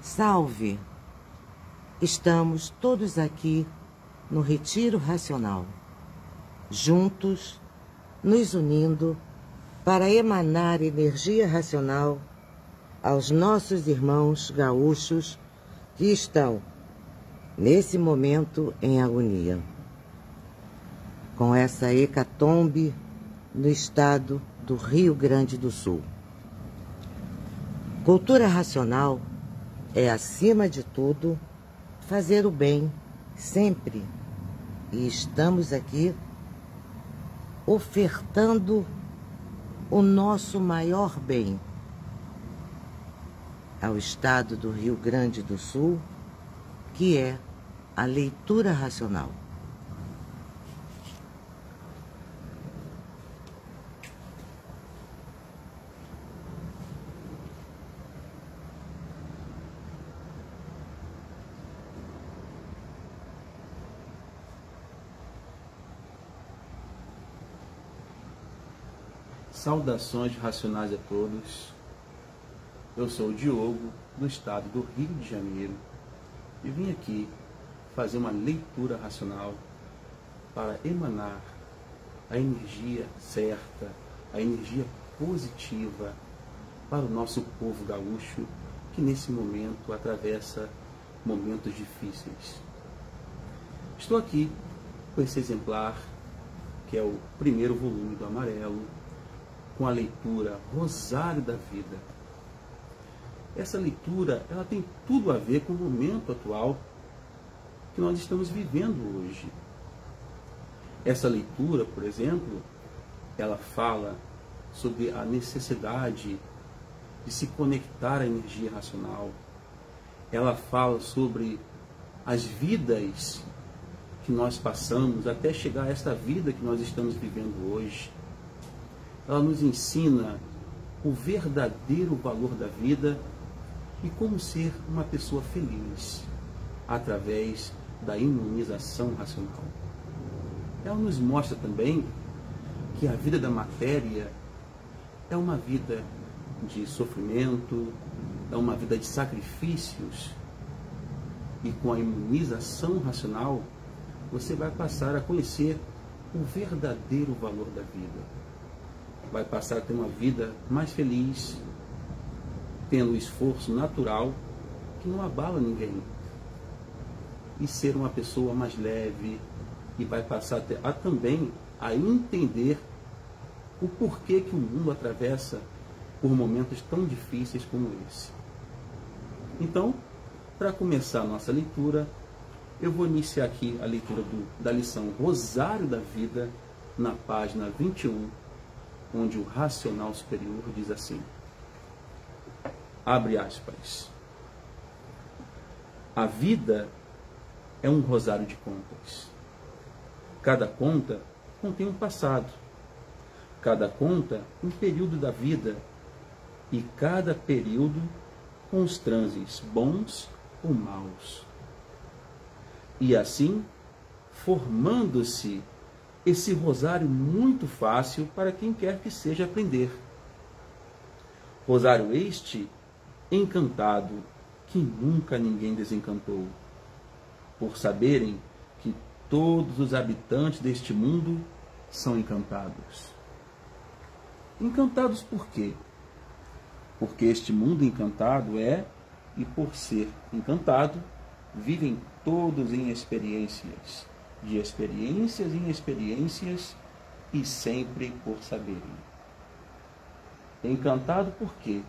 Salve! Estamos todos aqui no Retiro Racional, juntos, nos unindo para emanar energia racional aos nossos irmãos gaúchos que estão, nesse momento, em agonia, com essa hecatombe no estado do Rio Grande do Sul. Cultura racional é, acima de tudo, fazer o bem sempre. E estamos aqui ofertando o nosso maior bem ao estado do Rio Grande do Sul, que é a leitura racional. Saudações racionais a todos. Eu sou o Diogo, do estado do Rio de Janeiro, e vim aqui fazer uma leitura racional para emanar a energia certa, a energia positiva para o nosso povo gaúcho que nesse momento atravessa momentos difíceis. Estou aqui com esse exemplar, que é o primeiro volume do Amarelo, com a leitura Rosário da Vida. Essa leitura, ela tem tudo a ver com o momento atual que nós estamos vivendo hoje. Essa leitura, por exemplo, ela fala sobre a necessidade de se conectar à energia racional. Ela fala sobre as vidas que nós passamos até chegar a esta vida que nós estamos vivendo hoje. Ela nos ensina o verdadeiro valor da vida e como ser uma pessoa feliz através da imunização racional. Ela nos mostra também que a vida da matéria é uma vida de sofrimento, é uma vida de sacrifícios, e com a imunização racional você vai passar a conhecer o verdadeiro valor da vida. Vai passar a ter uma vida mais feliz, tendo o esforço natural que não abala ninguém, e ser uma pessoa mais leve, e vai passar também a entender o porquê que o mundo atravessa por momentos tão difíceis como esse. Então, para começar a nossa leitura, eu vou iniciar aqui a leitura da lição Rosário da Vida, na página 21, onde o racional superior diz assim, abre aspas, a vida é um rosário de contas. Cada conta contém um passado, cada conta um período da vida, e cada período com os transes bons ou maus. E assim, formando-se esse rosário muito fácil para quem quer que seja aprender. Rosário este encantado, que nunca ninguém desencantou, por saberem que todos os habitantes deste mundo são encantados. Encantados por quê? Porque este mundo encantado é, e por ser encantado, vivem todos em experiências, de experiências em experiências, e sempre por saberem. Encantado por quê?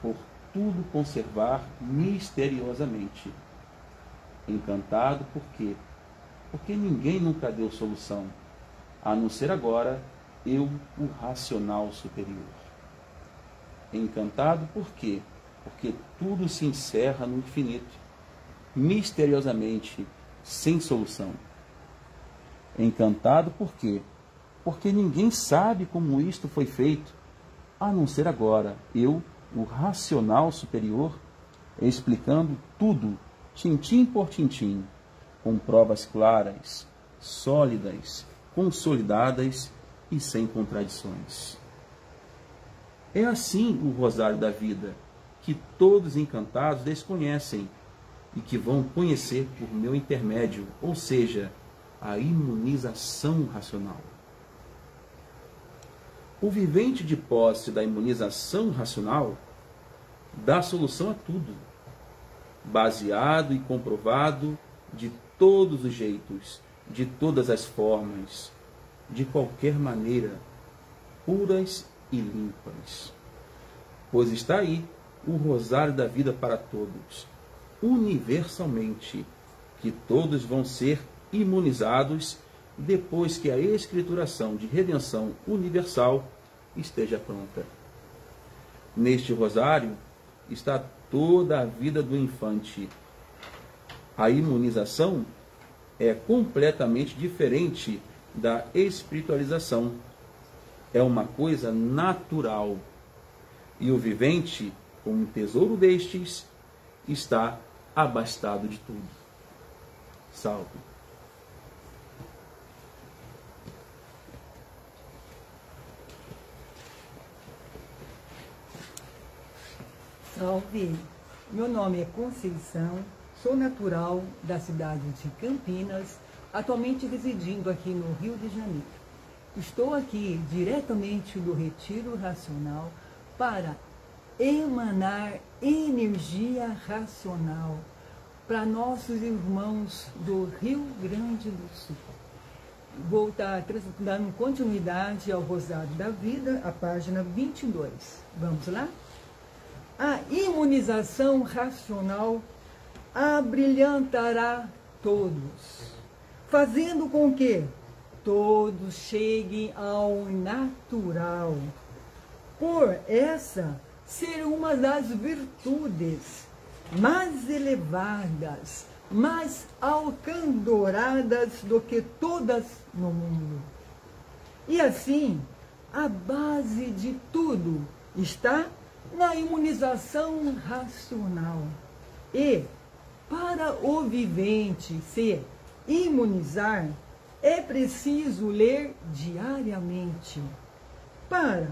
Por tudo conservar misteriosamente. Encantado por quê? Porque ninguém nunca deu solução, a não ser agora eu, o racional superior. Encantado por quê? Porque tudo se encerra no infinito, misteriosamente, sem solução. Encantado por quê? Porque ninguém sabe como isto foi feito, a não ser agora eu, o racional superior, explicando tudo, tintim por tintim, com provas claras, sólidas, consolidadas e sem contradições. É assim o rosário da vida, que todos encantados desconhecem e que vão conhecer por meu intermédio, ou seja, a imunização racional. O vivente de posse da imunização racional dá solução a tudo, baseado e comprovado de todos os jeitos, de todas as formas, de qualquer maneira, puras e limpas. Pois está aí o rosário da vida para todos, universalmente, que todos vão ser imunizados depois que a escrituração de redenção universal esteja pronta. Neste rosário está toda a vida do infante. A imunização é completamente diferente da espiritualização. É uma coisa natural. E o vivente, com um tesouro destes, está abastado de tudo. Salve. Salve! Meu nome é Conceição, sou natural da cidade de Campinas, atualmente residindo aqui no Rio de Janeiro. Estou aqui diretamente do Retiro Racional para emanar energia racional para nossos irmãos do Rio Grande do Sul. Vou estar dando continuidade ao Rosário da Vida, a página 22. Vamos lá? A imunização racional abrilhantará todos, fazendo com que todos cheguem ao natural. Por essa ser uma das virtudes mais elevadas, mais alcandoradas do que todas no mundo. E assim, a base de tudo está na imunização racional. E, para o vivente se imunizar, é preciso ler diariamente, para,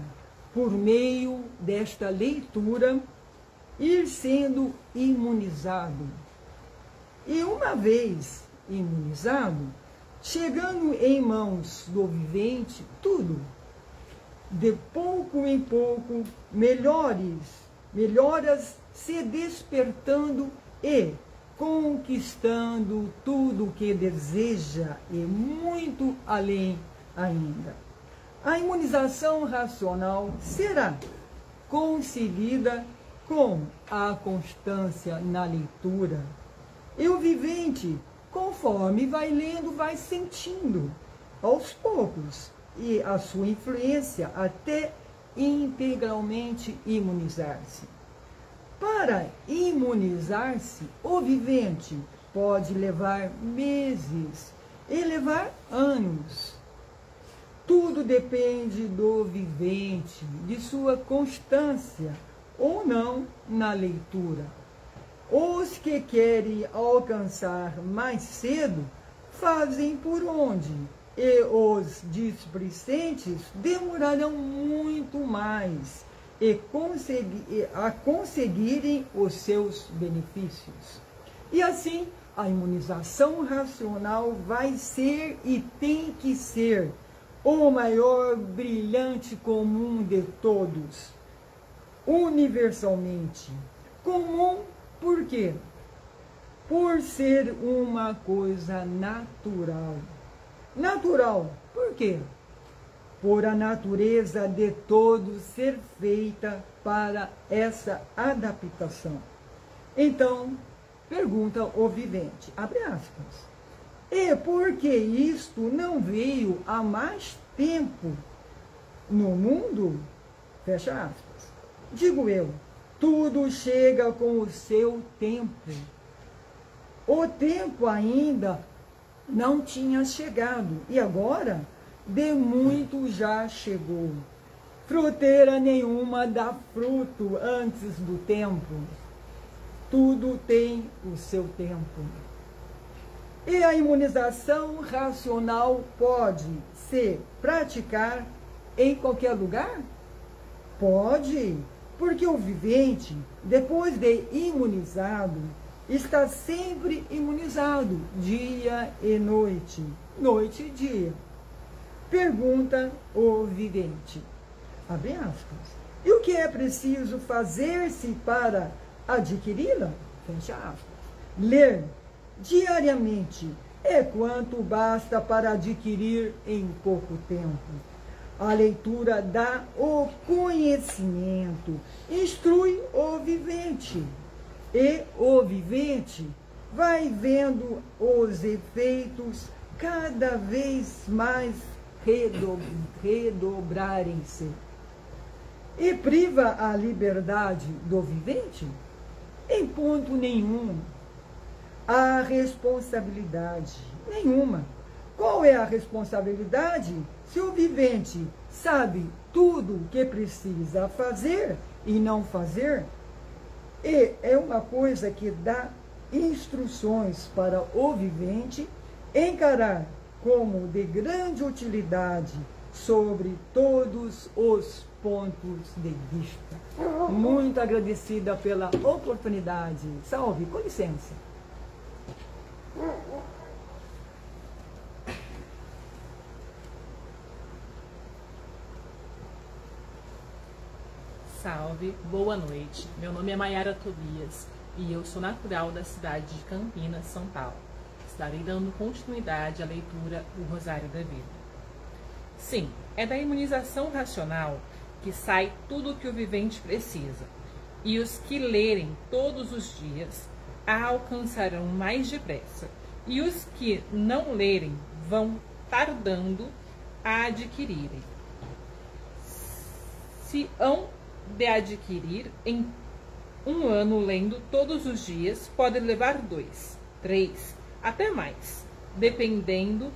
por meio desta leitura, ir sendo imunizado. E uma vez imunizado, chegando em mãos do vivente, tudo, de pouco em pouco, melhoras se despertando e conquistando tudo o que deseja e muito além ainda. A imunização racional será conseguida com a constância na leitura. E o vivente, conforme vai lendo, vai sentindo, aos poucos, e a sua influência até integralmente imunizar-se. Para imunizar-se, o vivente pode levar meses e levar anos. Tudo depende do vivente, de sua constância ou não na leitura. Os que querem alcançar mais cedo fazem por onde, e os displicentes demorarão muito mais a conseguirem os seus benefícios. E assim, a imunização racional vai ser e tem que ser o maior brilhante comum de todos, universalmente. Comum por quê? Por ser uma coisa natural. Natural, por quê? Por a natureza de todos ser feita para essa adaptação. Então, pergunta o vivente, abre aspas, e por que isto não veio há mais tempo no mundo? Fecha aspas. Digo eu, tudo chega com o seu tempo. O tempo ainda não tinha chegado, e agora, de muito já chegou. Fruteira nenhuma dá fruto antes do tempo. Tudo tem o seu tempo. E a imunização racional pode se praticar em qualquer lugar? Pode. Porque o vivente, depois de imunizado, está sempre imunizado, dia e noite, noite e dia. Pergunta o vivente, abre aspas, e o que é preciso fazer-se para adquiri-la? Fecha aspas. Ler diariamente é quanto basta para adquirir em pouco tempo. A leitura dá o conhecimento, instrui o vivente. E o vivente vai vendo os efeitos cada vez mais redobrarem-se. E priva a liberdade do vivente? Em ponto nenhum. A responsabilidade nenhuma. Qual é a responsabilidade? Se o vivente sabe tudo o que precisa fazer e não fazer, e é uma coisa que dá instruções para o vivente encarar como de grande utilidade sobre todos os pontos de vista. Muito agradecida pela oportunidade. Salve, com licença. Salve, boa noite. Meu nome é Maiara Tobias e eu sou natural da cidade de Campinas, São Paulo. Estarei dando continuidade à leitura do Rosário da Vida. Sim, é da imunização racional que sai tudo o que o vivente precisa, e os que lerem todos os dias a alcançarão mais depressa, e os que não lerem vão tardando a adquirirem. Se hão de adquirir em um ano lendo todos os dias, pode levar 2, 3, até mais, dependendo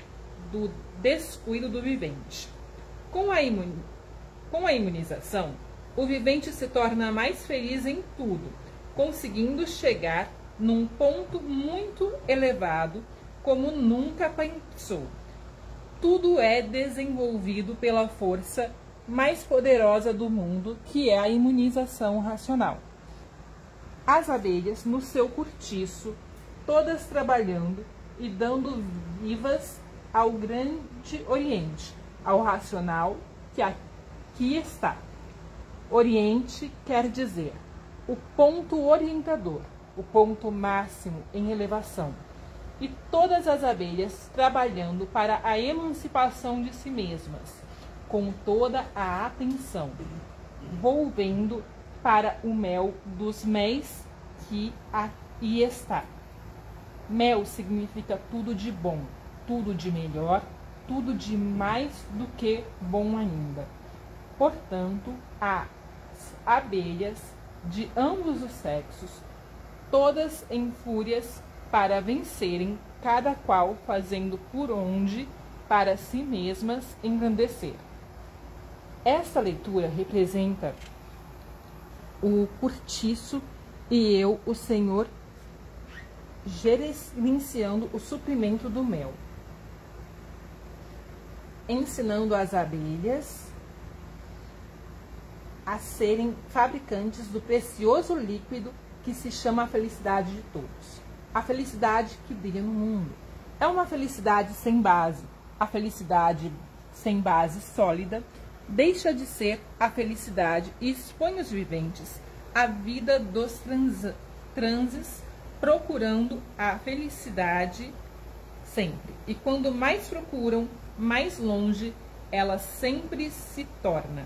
do descuido do vivente. Com a imunização, o vivente se torna mais feliz em tudo, conseguindo chegar num ponto muito elevado como nunca pensou. Tudo é desenvolvido pela força mais poderosa do mundo, que é a imunização racional. As abelhas no seu cortiço, todas trabalhando e dando vivas ao grande Oriente, ao racional que aqui está. Oriente quer dizer o ponto orientador, o ponto máximo em elevação. E todas as abelhas trabalhando para a emancipação de si mesmas, com toda a atenção, volvendo para o mel dos méis que aí está. Mel significa tudo de bom, tudo de melhor, tudo de mais do que bom ainda. Portanto, as abelhas de ambos os sexos, todas em fúrias para vencerem, cada qual fazendo por onde para si mesmas engrandecer. Esta leitura representa o cortiço e eu, o Senhor, gerenciando o suprimento do mel, ensinando as abelhas a serem fabricantes do precioso líquido que se chama a felicidade de todos. A felicidade que brilha no mundo. É uma felicidade sem base. A felicidade sem base sólida deixa de ser a felicidade e expõe os viventes à vida dos transes, procurando a felicidade sempre. E quando mais procuram, mais longe ela sempre se torna.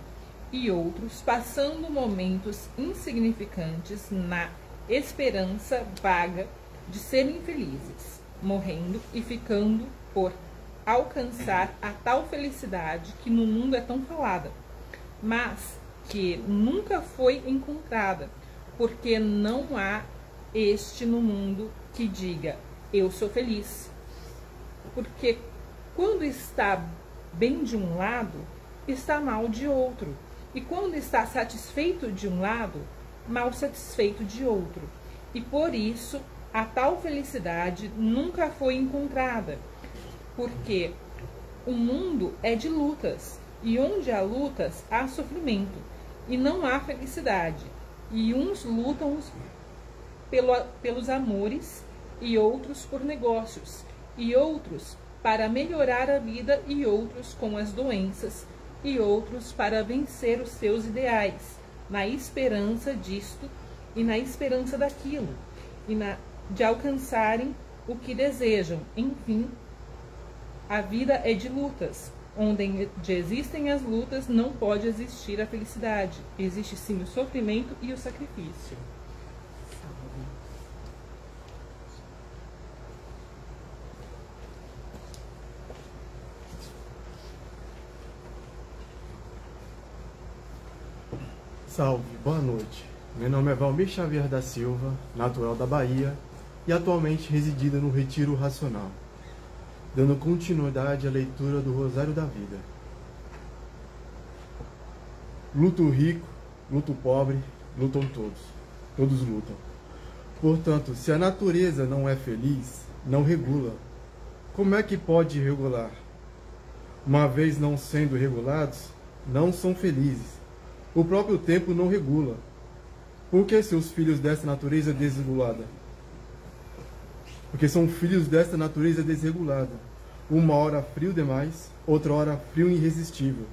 E outros passando momentos insignificantes na esperança vaga de serem felizes, morrendo e ficando por alcançar a tal felicidade que no mundo é tão falada, mas que nunca foi encontrada, porque não há este no mundo que diga, eu sou feliz. Porque quando está bem de um lado, está mal de outro. E quando está satisfeito de um lado, mal satisfeito de outro. E por isso, a tal felicidade nunca foi encontrada. Porque o mundo é de lutas. E onde há lutas, há sofrimento. e não há felicidade. E uns lutam pelos amores, e outros por negócios, e outros para melhorar a vida, e outros com as doenças, e outros para vencer os seus ideais, na esperança disto e na esperança daquilo, e de alcançarem o que desejam. Enfim, a vida é de lutas. Onde existem as lutas, não pode existir a felicidade. Existe sim o sofrimento e o sacrifício. Salve, boa noite. Meu nome é Valmir Xavier da Silva, natural da Bahia e atualmente residindo no Retiro Racional, dando continuidade à leitura do Rosário da Vida. Luta o rico, luta o pobre, lutam todos. Todos lutam. Portanto, se a natureza não é feliz, não regula. Como é que pode regular? Uma vez não sendo regulados, não são felizes. O próprio tempo não regula. Por que seus filhos dessa natureza desregulada? Porque são filhos desta natureza desregulada. Uma hora frio demais, outra hora frio irresistível,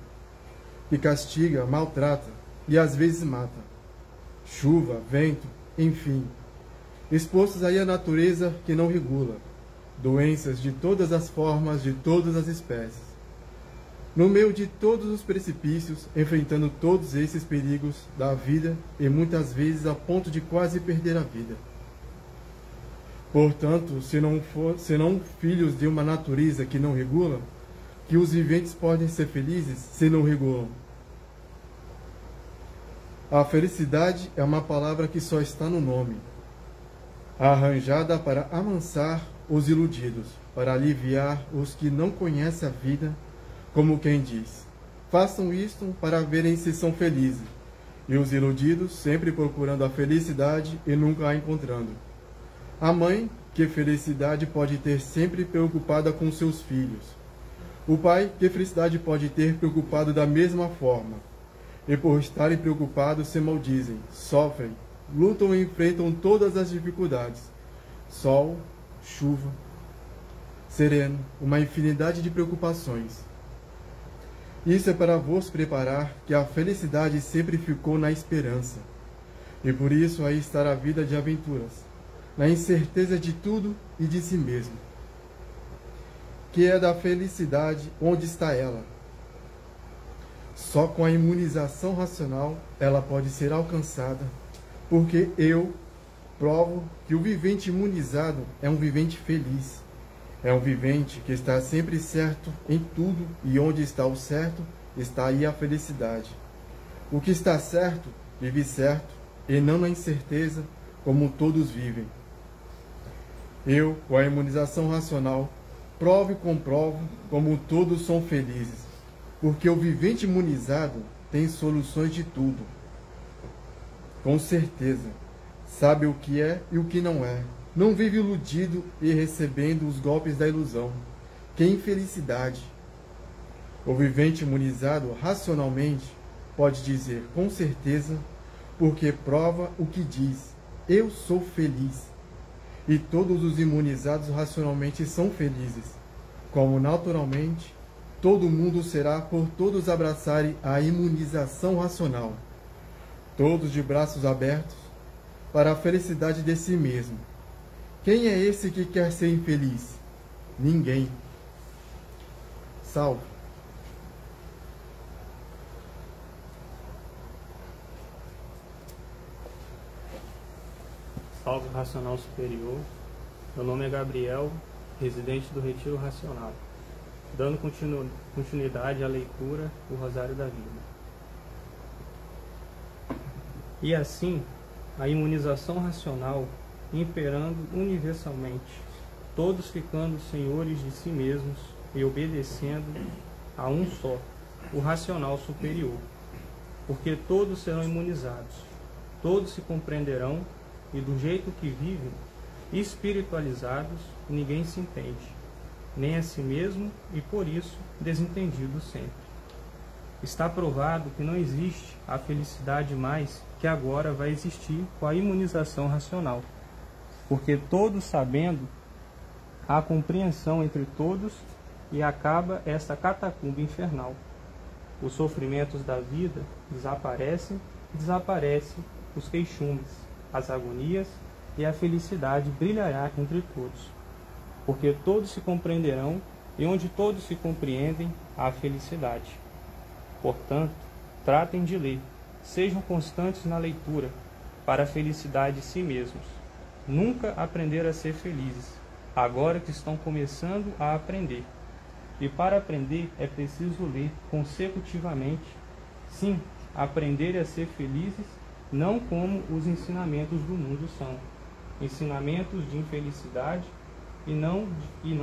que castiga, maltrata e às vezes mata. Chuva, vento, enfim, expostos aí à natureza que não regula. Doenças de todas as formas, de todas as espécies. No meio de todos os precipícios, enfrentando todos esses perigos da vida e muitas vezes a ponto de quase perder a vida. Portanto, se não filhos de uma natureza que não regula, que os viventes podem ser felizes se não regulam. A felicidade é uma palavra que só está no nome, arranjada para amansar os iludidos, para aliviar os que não conhecem a vida, como quem diz, façam isto para verem se são felizes, e os iludidos sempre procurando a felicidade e nunca a encontrando. A mãe, que felicidade pode ter sempre preocupada com seus filhos. O pai, que felicidade pode ter preocupado da mesma forma. E por estarem preocupados se maldizem, sofrem, lutam e enfrentam todas as dificuldades. Sol, chuva, sereno, uma infinidade de preocupações. Isso é para vos preparar que a felicidade sempre ficou na esperança. E por isso aí está a vida de aventuras, na incerteza de tudo e de si mesmo. Que é da felicidade onde está ela. Só com a imunização racional ela pode ser alcançada, porque eu provo que o vivente imunizado é um vivente feliz. É um vivente que está sempre certo em tudo, e onde está o certo, está aí a felicidade. O que está certo, vive certo, e não na incerteza, como todos vivem. Eu, com a imunização racional, provo e comprovo como todos são felizes, porque o vivente imunizado tem soluções de tudo. Com certeza, sabe o que é e o que não é. Não vive iludido e recebendo os golpes da ilusão. Que infelicidade! O vivente imunizado racionalmente pode dizer com certeza, porque prova o que diz, eu sou feliz. E todos os imunizados racionalmente são felizes, como naturalmente todo mundo será por todos abraçarem a imunização racional, todos de braços abertos para a felicidade de si mesmo. Quem é esse que quer ser infeliz? Ninguém. Salve. Salve Racional Superior. Meu nome é Gabriel, residente do Retiro Racional, dando continuidade à leitura do Rosário da Vida. E assim, a imunização racional imperando universalmente, todos ficando senhores de si mesmos e obedecendo a um só, o racional superior, porque todos serão imunizados, todos se compreenderão e do jeito que vivem, espiritualizados, ninguém se entende, nem a si mesmo e por isso desentendido sempre. Está provado que não existe a felicidade mais que agora vai existir com a imunização racional, porque todos sabendo, há compreensão entre todos e acaba esta catacumba infernal. Os sofrimentos da vida desaparecem e desaparecem os queixumes, as agonias e a felicidade brilhará entre todos, porque todos se compreenderão e onde todos se compreendem, há felicidade. Portanto, tratem de ler, sejam constantes na leitura, para a felicidade de si mesmos. Nunca aprender a ser felizes, agora que estão começando a aprender. E para aprender é preciso ler consecutivamente. Sim, aprender a ser felizes, não como os ensinamentos do mundo são, ensinamentos de infelicidade e não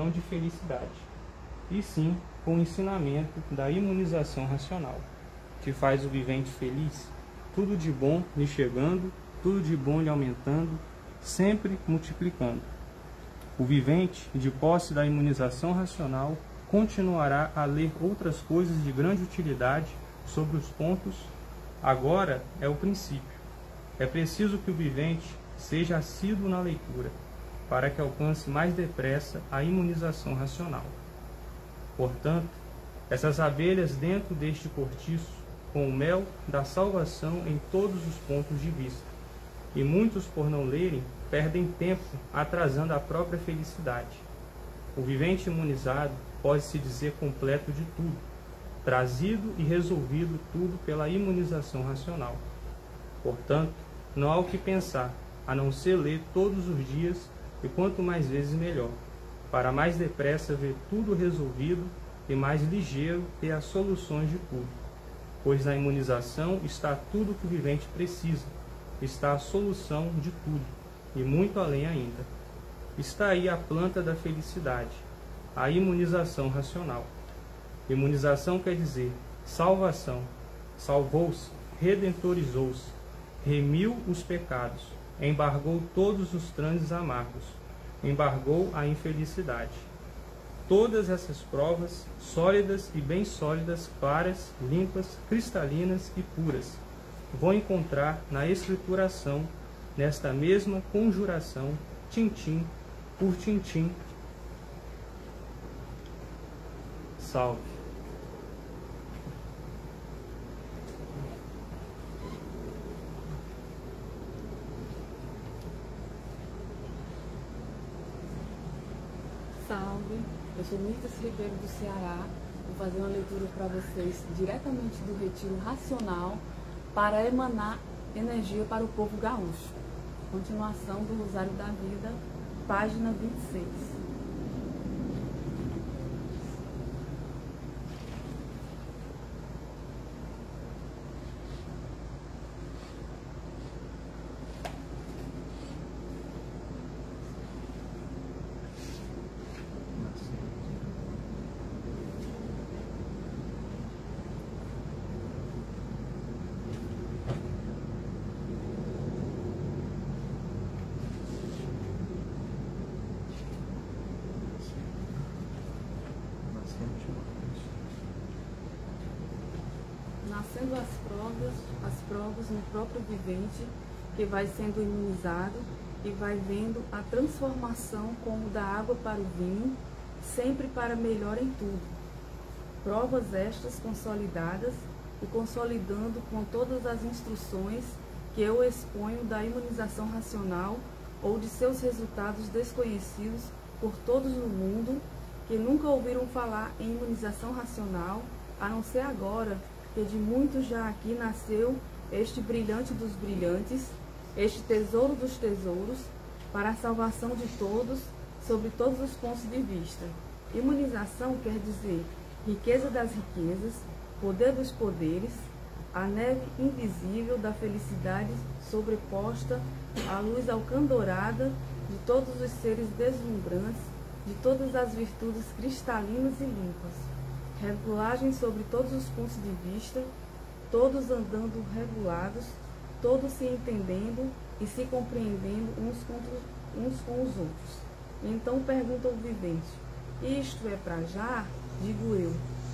de felicidade, e sim com o ensinamento da imunização racional, que faz o vivente feliz, tudo de bom lhe chegando, tudo de bom lhe aumentando, sempre multiplicando. O vivente, de posse da imunização racional, continuará a ler outras coisas de grande utilidade sobre os pontos. Agora é o princípio. É preciso que o vivente seja assíduo na leitura, para que alcance mais depressa a imunização racional. Portanto, essas abelhas dentro deste cortiço, com o mel da salvação em todos os pontos de vista, e muitos, por não lerem, perdem tempo atrasando a própria felicidade. O vivente imunizado pode-se dizer completo de tudo, trazido e resolvido tudo pela imunização racional. Portanto, não há o que pensar, a não ser ler todos os dias, e quanto mais vezes melhor, para mais depressa ver tudo resolvido e mais ligeiro ter as soluções de tudo. Pois na imunização está tudo o que o vivente precisa, está a solução de tudo, e muito além ainda. Está aí a planta da felicidade, a imunização racional. Imunização quer dizer salvação, salvou-se, redentorizou-se, remiu os pecados, embargou todos os transes amargos, embargou a infelicidade. Todas essas provas, sólidas e bem sólidas, claras, limpas, cristalinas e puras, vão encontrar na escrituração, nesta mesma conjuração, tintim por tintim. Salve. Salve, eu sou Mirta Ribeiro do Ceará, vou fazer uma leitura para vocês diretamente do Retiro Racional para emanar energia para o povo gaúcho. Continuação do Rosário da Vida, página 26. Nascendo as provas no próprio vivente, que vai sendo imunizado e vai vendo a transformação como da água para o vinho, sempre para melhor em tudo. Provas estas consolidadas e consolidando com todas as instruções que eu exponho da imunização racional ou de seus resultados desconhecidos por todos no mundo, que nunca ouviram falar em imunização racional, a não ser agora, que de muitos já aqui nasceu este brilhante dos brilhantes, este tesouro dos tesouros, para a salvação de todos, sobre todos os pontos de vista. Imunização quer dizer riqueza das riquezas, poder dos poderes, a neve invisível da felicidade sobreposta à luz alcandorada de todos os seres deslumbrantes, de todas as virtudes cristalinas e limpas. Regulagem sobre todos os pontos de vista, todos andando regulados, todos se entendendo e se compreendendo uns com os outros. Então pergunta o vivente: isto é para já? Digo eu,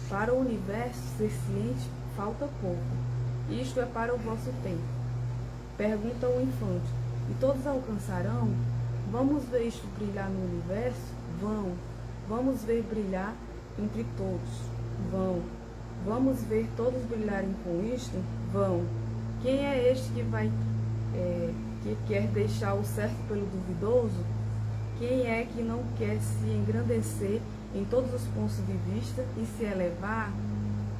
para o universo ser ciente falta pouco. Isto é para o vosso tempo. Pergunta o infante: e todos alcançarão? Vamos ver isto brilhar no universo? Vão. Vamos ver brilhar entre todos? Vão. Vamos ver todos brilharem com isto? Vão. Quem é este que quer deixar o certo pelo duvidoso? Quem é que não quer se engrandecer em todos os pontos de vista e se elevar?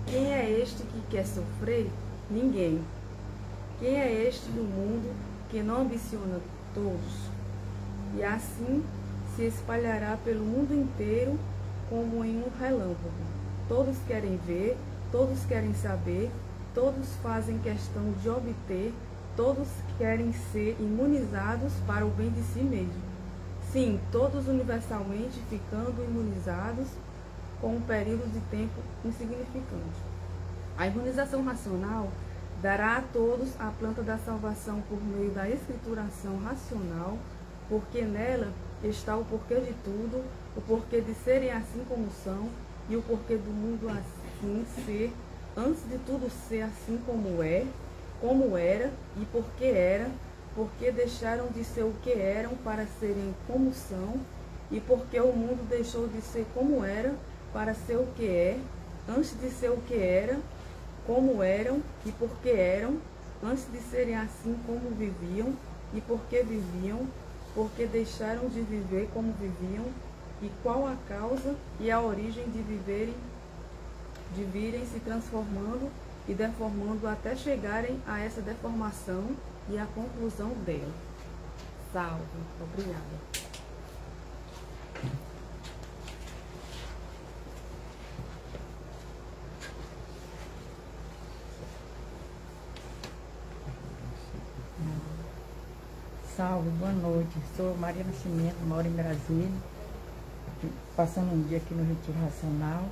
Quem é este que quer sofrer? Ninguém. Quem é este no mundo que não ambiciona todos? E assim se espalhará pelo mundo inteiro como em um relâmpago. Todos querem ver, todos querem saber, todos fazem questão de obter, todos querem ser imunizados para o bem de si mesmo. Sim, todos universalmente ficando imunizados com um período de tempo insignificante. A imunização racional dará a todos a planta da salvação por meio da escrituração racional, porque nela está o porquê de tudo, o porquê de serem assim como são, e o porquê do mundo assim ser, antes de tudo ser assim como é, como era, e porque deixaram de ser o que eram para serem como são, e porque o mundo deixou de ser como era para ser o que é, antes de ser o que era, como eram, e porque eram, antes de serem assim como viviam, e porque viviam, porque deixaram de viver como viviam, e qual a causa e a origem de virem se transformando e deformando até chegarem a essa deformação e a conclusão dela. Salve. Obrigada. Salve, boa noite. Sou Maria Nascimento, moro em Brasília, passando um dia aqui no Retiro Racional,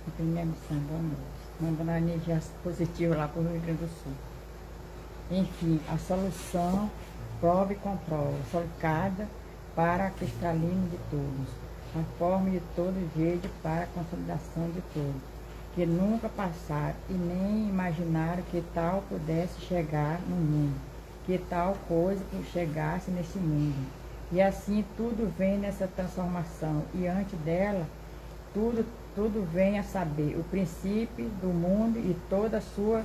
em primeira missão, boa noite. Mandando a energia positiva lá para o Rio Grande do Sul. Enfim, a solução, prova e controla, solicada para a cristalina de todos, a forma de todo jeito para a consolidação de todos, que nunca passaram e nem imaginaram que tal pudesse chegar no mundo, que tal coisa chegasse nesse mundo. E assim tudo vem nessa transformação, e antes dela, tudo vem a saber, o princípio do mundo e toda a sua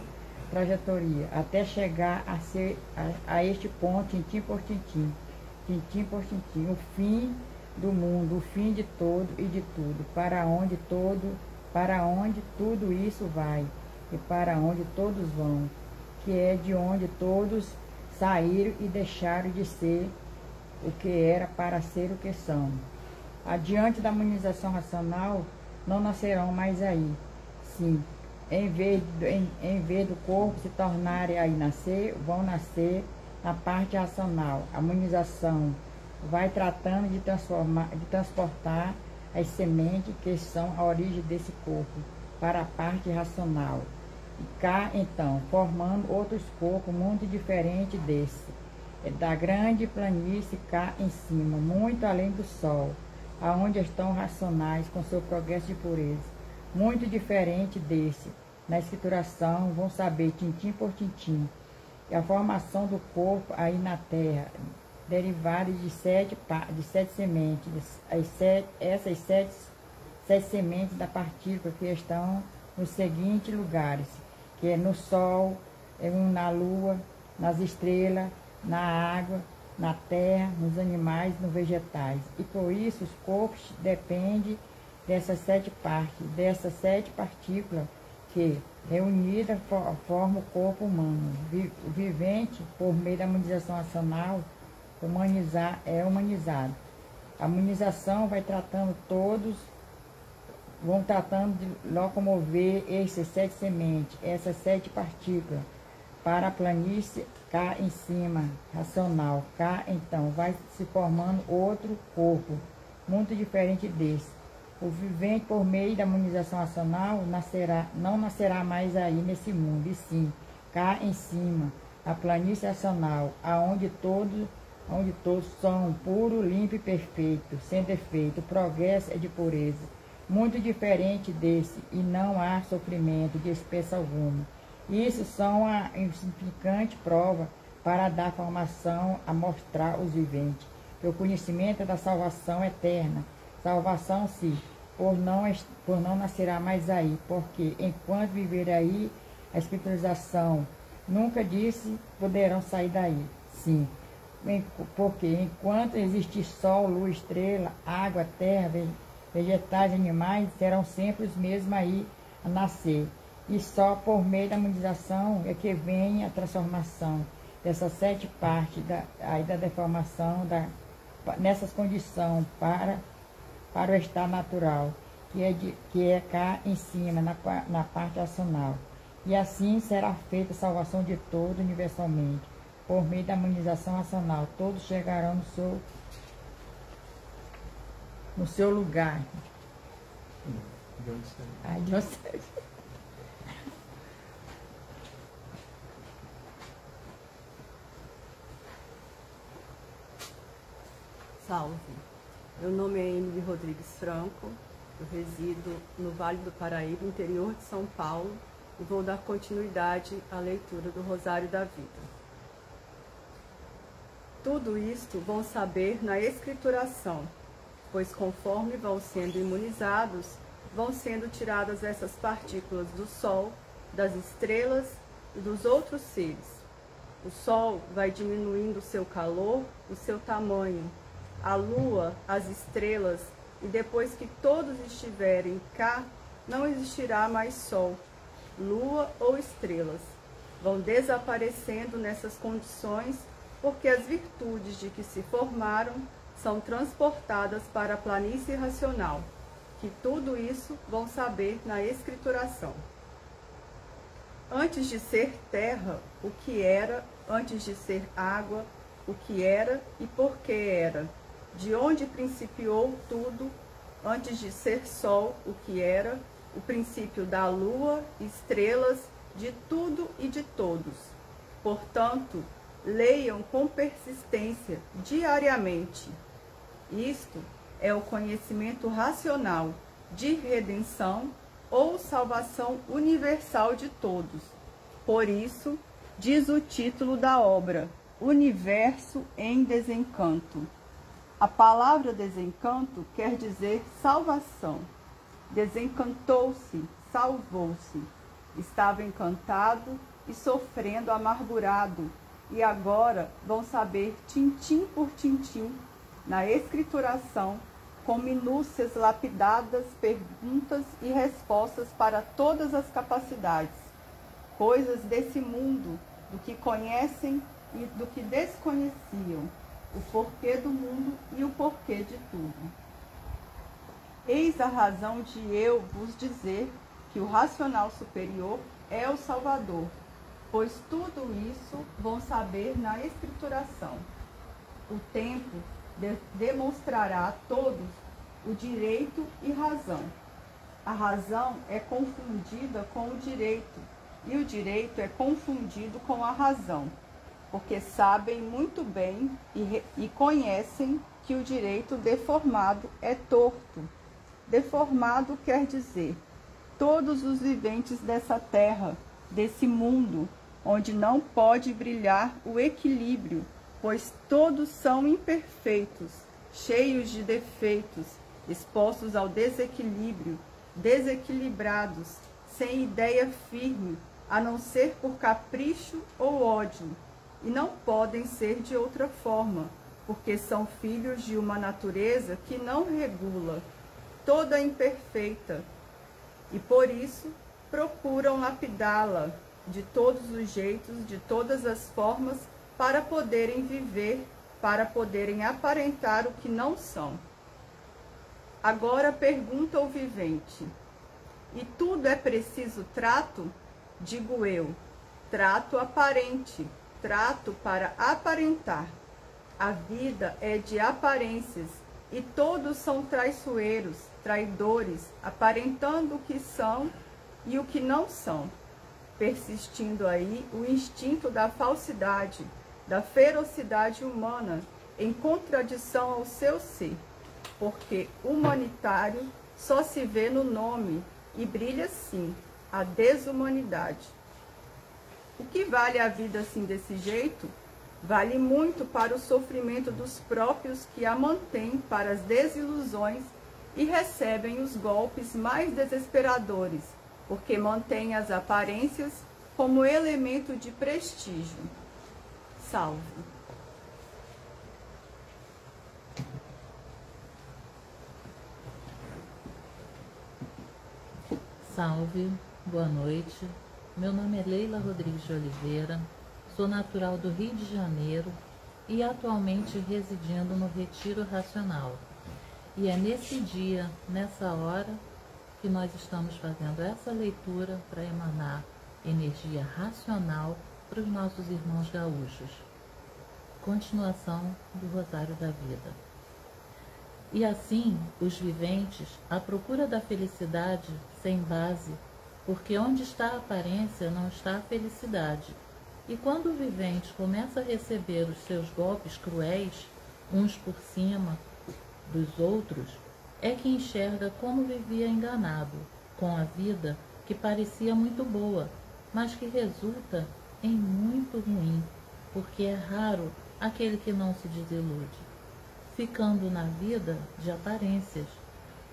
trajetória, até chegar a este ponto, tintim por tintim, o fim do mundo, o fim de todo e de tudo, para onde tudo isso vai, e para onde todos vão, que é de onde todos saíram e deixaram de ser o que era para ser o que são. Adiante da harmonização racional, não nascerão mais aí. Sim, em vez do corpo se tornarem aí nascer, vão nascer na parte racional. A harmonização vai tratando de transportar as sementes que são a origem desse corpo para a parte racional. E cá, então, formando outros corpos muito diferentes desse, da grande planície cá em cima, muito além do sol, aonde estão racionais com seu progresso de pureza, muito diferente desse. Na escrituração vão saber, tintim por tintim, a formação do corpo aí na terra, derivada de sete sementes, essas sete sementes da partícula que estão nos seguintes lugares, que é no sol, na lua, nas estrelas, na água, na terra, nos animais, nos vegetais. E por isso os corpos dependem dessas sete partes, dessas sete partículas que, reunidas, formam o corpo humano. O vivente, por meio da harmonização racional, é humanizado. A harmonização vai tratando todos, vão tratando de locomover essas sete sementes, essas sete partículas, para a planície cá em cima, racional. Cá, então, vai se formando outro corpo, muito diferente desse. O vivente, por meio da harmonização racional, não nascerá mais aí nesse mundo, e sim, cá em cima, a planície racional, onde todos são puro, limpo e perfeito, sem defeito. O progresso é de pureza, muito diferente desse, e não há sofrimento de espécie alguma. Isso são a insignificante prova para dar formação a mostrar os viventes, que o conhecimento da salvação eterna. Salvação, sim, por não nascerá mais aí, porque enquanto viver aí, a espiritualização nunca disse poderão sair daí. Sim, porque enquanto existir sol, luz, estrela, água, terra, vegetais, animais, serão sempre os mesmos aí a nascer. E só por meio da harmonização é que vem a transformação dessas 7 partes da deformação nessas condições para o estado natural, que é cá em cima, na parte racional. E assim será feita a salvação de todos universalmente, por meio da harmonização racional. Todos chegarão no seu lugar. Ai, de onde sai? Salve, meu nome é Emily Rodrigues Franco, eu resido no Vale do Paraíba, interior de São Paulo, e vou dar continuidade à leitura do Rosário da Vida. Tudo isto vão saber na escrituração, pois conforme vão sendo imunizados, vão sendo tiradas essas partículas do Sol, das estrelas e dos outros seres. O Sol vai diminuindo o seu calor, o seu tamanho, a Lua, as estrelas, e depois que todos estiverem cá, não existirá mais Sol, Lua ou estrelas. Vão desaparecendo nessas condições, porque as virtudes de que se formaram são transportadas para a planície racional, que tudo isso vão saber na escrituração. Antes de ser terra, o que era, antes de ser água, o que era e por que era, de onde principiou tudo, antes de ser sol, o que era, o princípio da lua, estrelas, de tudo e de todos. Portanto, leiam com persistência, diariamente. Isto é o conhecimento racional de redenção ou salvação universal de todos. Por isso, diz o título da obra, Universo em Desencanto. A palavra desencanto quer dizer salvação. Desencantou-se, salvou-se. Estava encantado e sofrendo amargurado, e agora vão saber tintim por tintim, na escrituração, com minúcias lapidadas, perguntas e respostas para todas as capacidades, coisas desse mundo, do que conhecem e do que desconheciam, o porquê do mundo e o porquê de tudo. Eis a razão de eu vos dizer que o racional superior é o Salvador, pois tudo isso vão saber na escrituração. O tempo demonstrará a todos o direito e razão. A razão é confundida com o direito, e o direito é confundido com a razão, porque sabem muito bem e conhecem que o direito deformado é torto. Deformado quer dizer todos os viventes dessa terra, desse mundo, onde não pode brilhar o equilíbrio, pois todos são imperfeitos, cheios de defeitos, expostos ao desequilíbrio, desequilibrados, sem ideia firme, a não ser por capricho ou ódio, e não podem ser de outra forma, porque são filhos de uma natureza que não regula, toda imperfeita, e por isso procuram lapidá-la de todos os jeitos, de todas as formas, para poderem viver, para poderem aparentar o que não são. Agora pergunta o vivente: e tudo é preciso trato? Digo eu, trato aparente, trato para aparentar. A vida é de aparências, e todos são traiçoeiros, traidores, aparentando o que são e o que não são, persistindo aí o instinto da falsidade, da ferocidade humana, em contradição ao seu ser, porque humanitário só se vê no nome, e brilha sim a desumanidade. O que vale a vida assim desse jeito? Vale muito para o sofrimento dos próprios que a mantêm para as desilusões e recebem os golpes mais desesperadores, porque mantêm as aparências como elemento de prestígio. Salve. Salve, boa noite. Meu nome é Leila Rodrigues de Oliveira, sou natural do Rio de Janeiro e atualmente residindo no Retiro Racional. E é nesse dia, nessa hora, que nós estamos fazendo essa leitura para emanar energia racional para os nossos irmãos gaúchos. Continuação do Rosário da Vida. E assim, os viventes, à procura da felicidade sem base, porque onde está a aparência não está a felicidade. E quando o vivente começa a receber os seus golpes cruéis, uns por cima dos outros, é que enxerga como vivia enganado, com a vida que parecia muito boa, mas que resulta em muito ruim, porque é raro aquele que não se desilude, ficando na vida de aparências,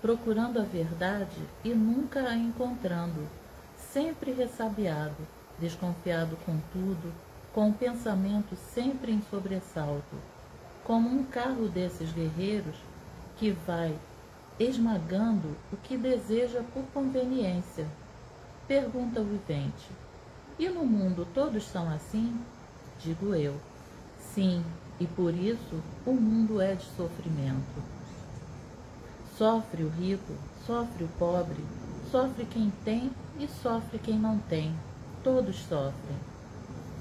procurando a verdade e nunca a encontrando, sempre ressabiado, desconfiado com tudo, com o pensamento sempre em sobressalto, como um carro desses guerreiros que vai esmagando o que deseja por conveniência. Pergunta o vivente: e no mundo todos são assim? Digo eu: sim, e por isso o mundo é de sofrimento. Sofre o rico, sofre o pobre, sofre quem tem e sofre quem não tem. Todos sofrem.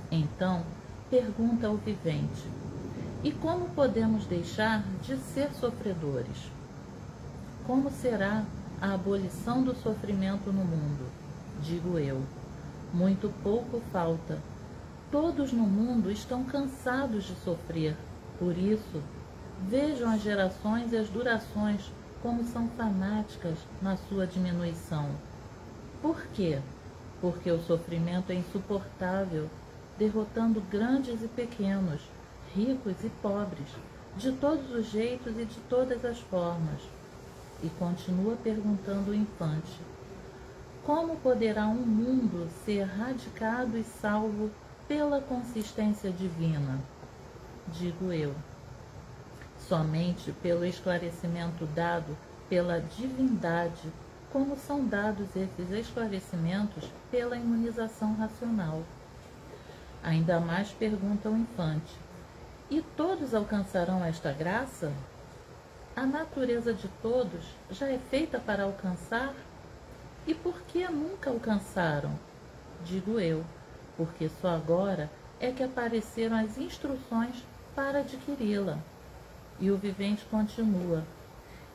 Então, pergunta o vivente: e como podemos deixar de ser sofredores? Como será a abolição do sofrimento no mundo? Digo eu: muito pouco falta. Todos no mundo estão cansados de sofrer. Por isso, vejam as gerações e as durações como são fanáticas na sua diminuição. Por quê? Porque o sofrimento é insuportável, derrotando grandes e pequenos, ricos e pobres, de todos os jeitos e de todas as formas. E continua perguntando o infante: como poderá um mundo ser radicado e salvo pela consistência divina? Digo eu: somente pelo esclarecimento dado pela divindade, como são dados esses esclarecimentos pela imunização racional. Ainda mais pergunta o infante: e todos alcançarão esta graça? A natureza de todos já é feita para alcançar? E por que nunca alcançaram? Digo eu: porque só agora é que apareceram as instruções para adquiri-la. E o vivente continua: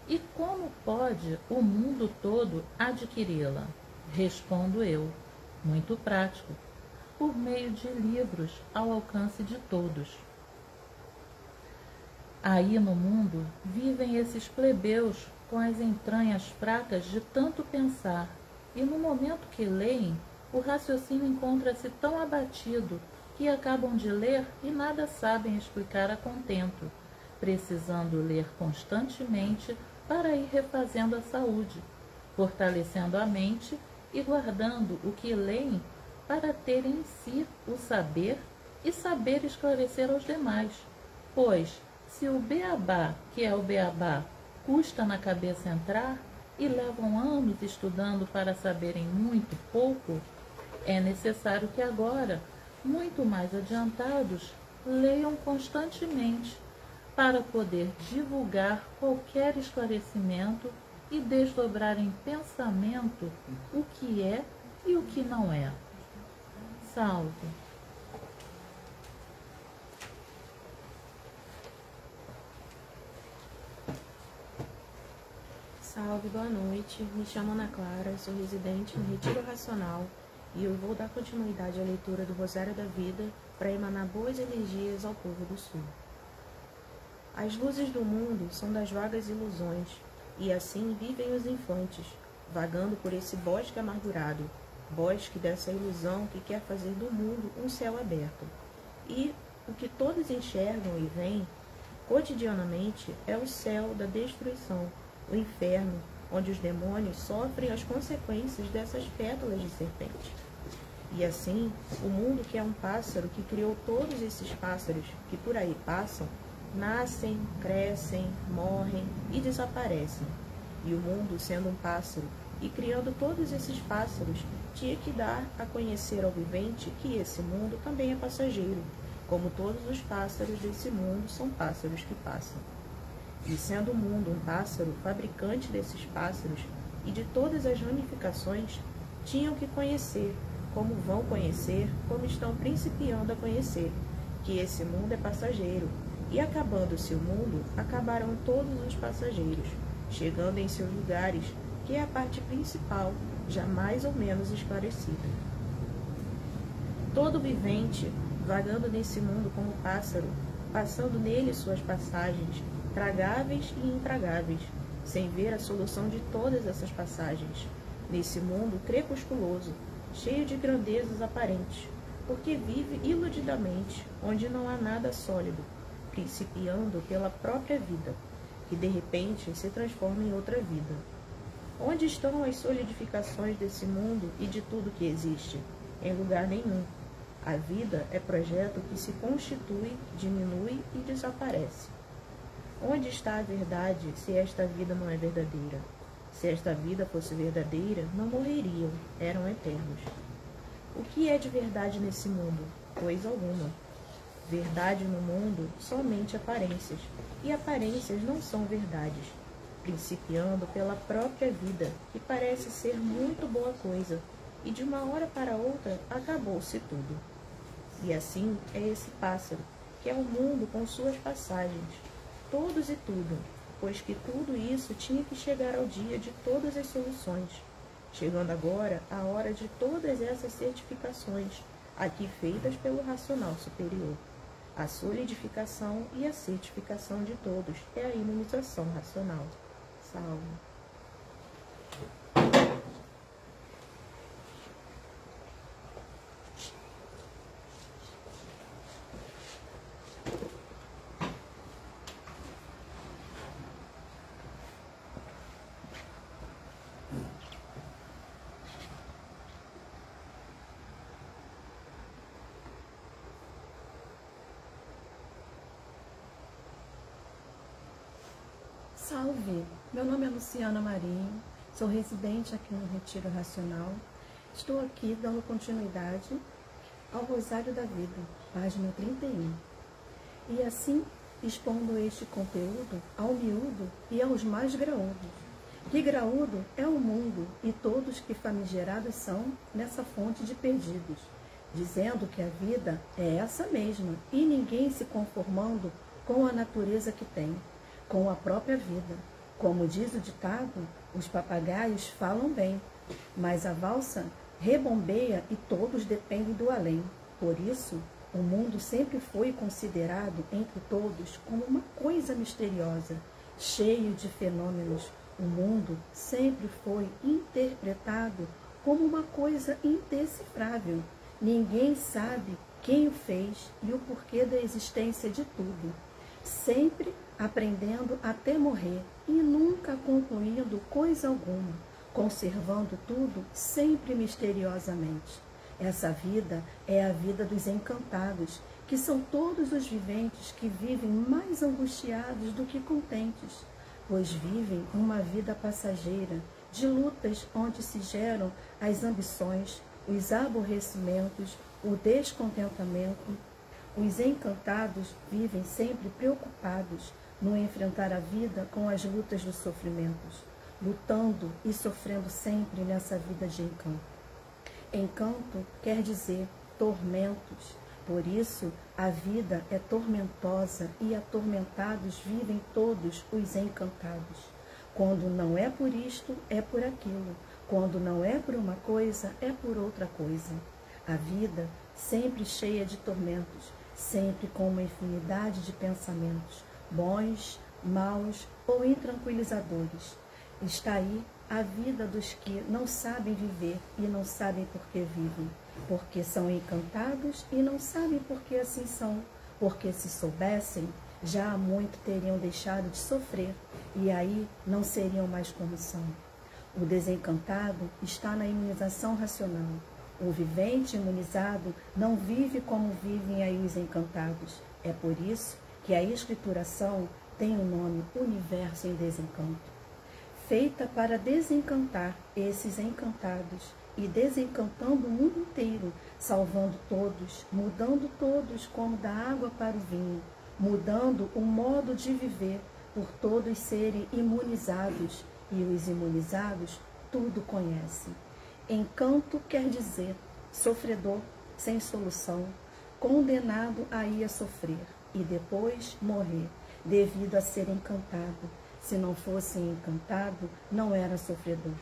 e como pode o mundo todo adquiri-la? Respondo eu: muito prático, por meio de livros ao alcance de todos. Aí no mundo vivem esses plebeus com as entranhas fracas de tanto pensar, e no momento que leem, o raciocínio encontra-se tão abatido que acabam de ler e nada sabem explicar a contento, precisando ler constantemente para ir refazendo a saúde, fortalecendo a mente e guardando o que leem para ter em si o saber e saber esclarecer aos demais. Pois, se o beabá, que é o beabá, custa na cabeça entrar e levam anos estudando para saberem muito pouco, é necessário que agora, muito mais adiantados, leiam constantemente para poder divulgar qualquer esclarecimento e desdobrar em pensamento o que é e o que não é. Salve. Salve, boa noite. Me chamo Ana Clara, sou residente no Retiro Racional e eu vou dar continuidade à leitura do Rosário da Vida para emanar boas energias ao povo do Sul. As luzes do mundo são das vagas ilusões, e assim vivem os infantes, vagando por esse bosque amargurado, bosque dessa ilusão que quer fazer do mundo um céu aberto. E o que todos enxergam e veem cotidianamente é o céu da destruição, o inferno, onde os demônios sofrem as consequências dessas pétalas de serpente. E assim, o mundo, que é um pássaro que criou todos esses pássaros que por aí passam, nascem, crescem, morrem e desaparecem. E o mundo, sendo um pássaro e criando todos esses pássaros, tinha que dar a conhecer ao vivente que esse mundo também é passageiro, como todos os pássaros desse mundo são pássaros que passam. E sendo o mundo um pássaro, fabricante desses pássaros e de todas as ramificações, tinham que conhecer, como vão conhecer, como estão principiando a conhecer, que esse mundo é passageiro, e acabando-se o mundo, acabarão todos os passageiros, chegando em seus lugares, que é a parte principal, já mais ou menos esclarecida. Todo vivente, vagando nesse mundo como pássaro, passando nele suas passagens, tragáveis e intragáveis, sem ver a solução de todas essas passagens, nesse mundo crepusculoso, cheio de grandezas aparentes, porque vive iludidamente, onde não há nada sólido, principiando pela própria vida, que de repente se transforma em outra vida. Onde estão as solidificações desse mundo e de tudo que existe? Em lugar nenhum. A vida é projeto que se constitui, diminui e desaparece. Onde está a verdade se esta vida não é verdadeira? Se esta vida fosse verdadeira, não morreriam, eram eternos. O que é de verdade nesse mundo? Coisa alguma. Verdade no mundo, somente aparências, e aparências não são verdades, principiando pela própria vida, que parece ser muito boa coisa, e de uma hora para outra acabou-se tudo. E assim é esse pássaro, que é o mundo com suas passagens, todos e tudo, pois que tudo isso tinha que chegar ao dia de todas as soluções, chegando agora a hora de todas essas certificações, aqui feitas pelo racional superior. A solidificação e a certificação de todos é a imunização racional. Salmo. Salve! Meu nome é Luciana Marinho, sou residente aqui no Retiro Racional. Estou aqui dando continuidade ao Rosário da Vida, página 31. E assim, expondo este conteúdo ao miúdo e aos mais graúdos. Que graúdo é o mundo e todos que famigerados são nessa fonte de perdidos, dizendo que a vida é essa mesma e ninguém se conformando com a natureza que tem, com a própria vida. Como diz o ditado, os papagaios falam bem, mas a valsa rebombeia e todos dependem do além. Por isso, o mundo sempre foi considerado entre todos como uma coisa misteriosa, cheio de fenômenos. O mundo sempre foi interpretado como uma coisa indecifrável. Ninguém sabe quem o fez e o porquê da existência de tudo. Sempre aprendendo até morrer e nunca concluindo coisa alguma, conservando tudo sempre misteriosamente. Essa vida é a vida dos encantados, que são todos os viventes que vivem mais angustiados do que contentes, pois vivem uma vida passageira, de lutas onde se geram as ambições, os aborrecimentos, o descontentamento. Os encantados vivem sempre preocupados no enfrentar a vida com as lutas dos sofrimentos, lutando e sofrendo sempre nessa vida de encanto. Encanto quer dizer tormentos, por isso a vida é tormentosa e atormentados vivem todos os encantados. Quando não é por isto, é por aquilo. Quando não é por uma coisa, é por outra coisa. A vida sempre cheia de tormentos, sempre com uma infinidade de pensamentos, bons, maus ou intranquilizadores. Está aí a vida dos que não sabem viver e não sabem por que vivem, porque são encantados e não sabem por que assim são, porque se soubessem, já há muito teriam deixado de sofrer, e aí não seriam mais como são. O desencantado está na imunização racional. O vivente imunizado não vive como vivem aí os encantados. É por isso que a escrituração tem o nome Universo em Desencanto, feita para desencantar esses encantados e desencantando o mundo inteiro, salvando todos, mudando todos como da água para o vinho, mudando o modo de viver por todos serem imunizados, e os imunizados tudo conhecem. Encanto quer dizer sofredor sem solução, condenado a ir a sofrer e depois morrer, devido a ser encantado. Se não fosse encantado, não era sofredor.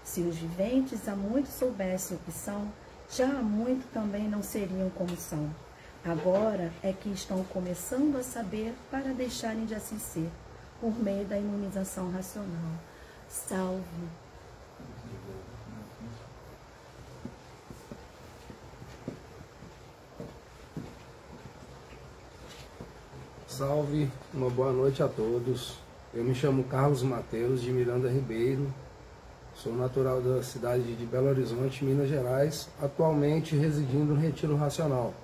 Se os viventes há muito soubessem o que são, já há muito também não seriam como são. Agora é que estão começando a saber para deixarem de assim ser, por meio da imunização racional. Salve! Salve, uma boa noite a todos. Eu me chamo Carlos Mateus de Miranda Ribeiro, sou natural da cidade de Belo Horizonte, Minas Gerais, atualmente residindo no Retiro Racional.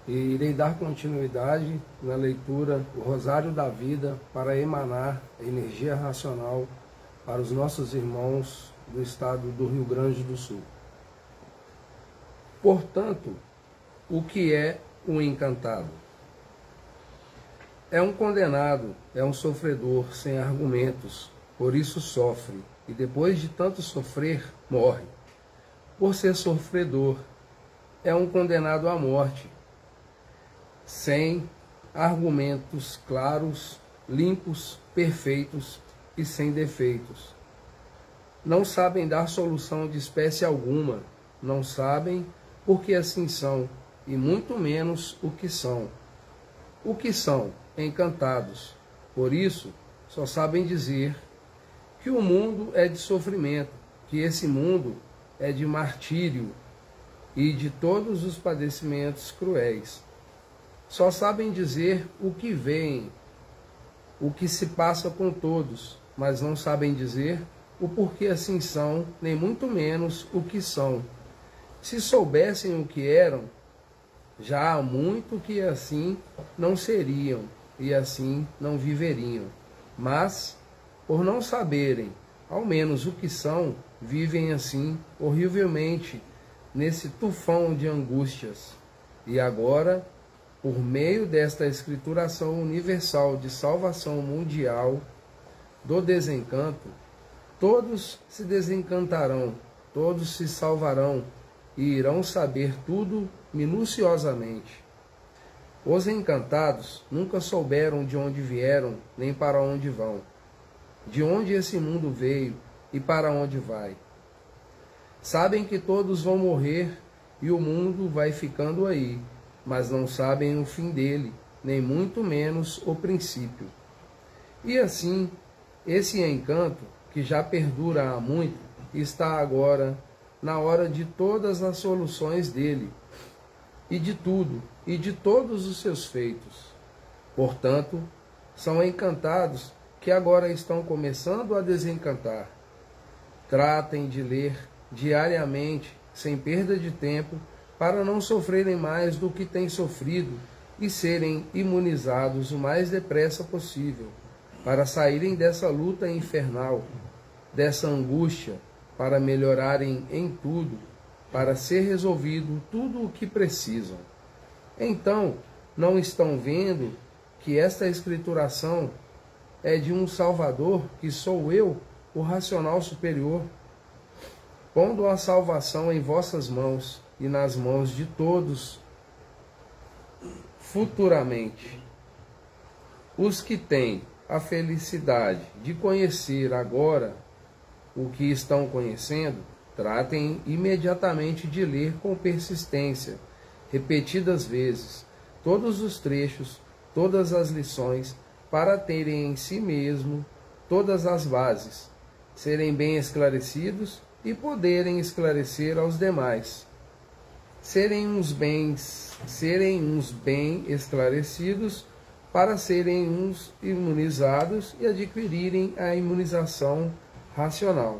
E irei dar continuidade na leitura do Rosário da Vida para emanar a energia racional para os nossos irmãos do estado do Rio Grande do Sul. Portanto, o que é um encantado? É um condenado, é um sofredor sem argumentos, por isso sofre, e depois de tanto sofrer, morre. Por ser sofredor, é um condenado à morte, sem argumentos claros, limpos, perfeitos e sem defeitos. Não sabem dar solução de espécie alguma, não sabem porque assim são, e muito menos o que são. O que são? Encantados. Por isso, só sabem dizer que o mundo é de sofrimento, que esse mundo é de martírio e de todos os padecimentos cruéis. Só sabem dizer o que veem, o que se passa com todos, mas não sabem dizer o porquê assim são, nem muito menos o que são. Se soubessem o que eram, já há muito que assim não seriam e assim não viveriam. Mas, por não saberem, ao menos o que são, vivem assim, horrivelmente, nesse tufão de angústias. E agora, por meio desta escrituração universal de salvação mundial do desencanto, todos se desencantarão, todos se salvarão e irão saber tudo minuciosamente. Os encantados nunca souberam de onde vieram, nem para onde vão, de onde esse mundo veio e para onde vai. Sabem que todos vão morrer e o mundo vai ficando aí, mas não sabem o fim dele, nem muito menos o princípio. E assim, esse encanto, que já perdura há muito, está agora na hora de todas as soluções dele, e de tudo, e de todos os seus feitos. Portanto, são encantados que agora estão começando a desencantar. Tratem de ler diariamente, sem perda de tempo, para não sofrerem mais do que têm sofrido e serem imunizados o mais depressa possível, para saírem dessa luta infernal, dessa angústia, para melhorarem em tudo, para ser resolvido tudo o que precisam. Então, não estão vendo que esta escrituração é de um Salvador, que sou eu, o racional superior, pondo a salvação em vossas mãos e nas mãos de todos futuramente. Os que têm a felicidade de conhecer agora o que estão conhecendo, tratem imediatamente de ler com persistência, repetidas vezes, todos os trechos, todas as lições, para terem em si mesmo todas as bases, serem bem esclarecidos e poderem esclarecer aos demais. Serem uns bem esclarecidos para serem uns imunizados e adquirirem a imunização racional.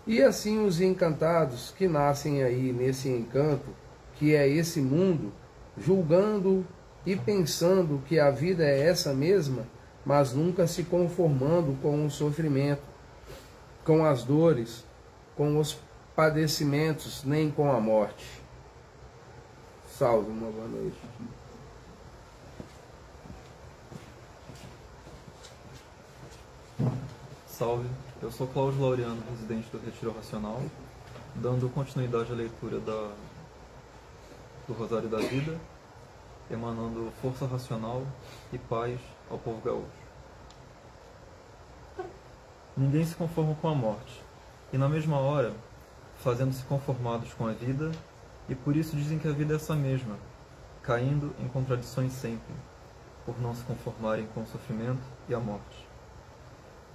E assim os encantados que nascem aí nesse encanto, que é esse mundo, julgando e pensando que a vida é essa mesma, mas nunca se conformando com o sofrimento, com as dores, com os padecimentos, nem com a morte. Salve, uma boa noite. Salve, eu sou Cláudio Laureano, residente do Retiro Racional, dando continuidade à leitura do Rosário da Vida, emanando força racional e paz ao povo gaúcho. Ninguém se conforma com a morte, e na mesma hora, fazendo-se conformados com a vida, e por isso dizem que a vida é essa mesma, caindo em contradições sempre, por não se conformarem com o sofrimento e a morte.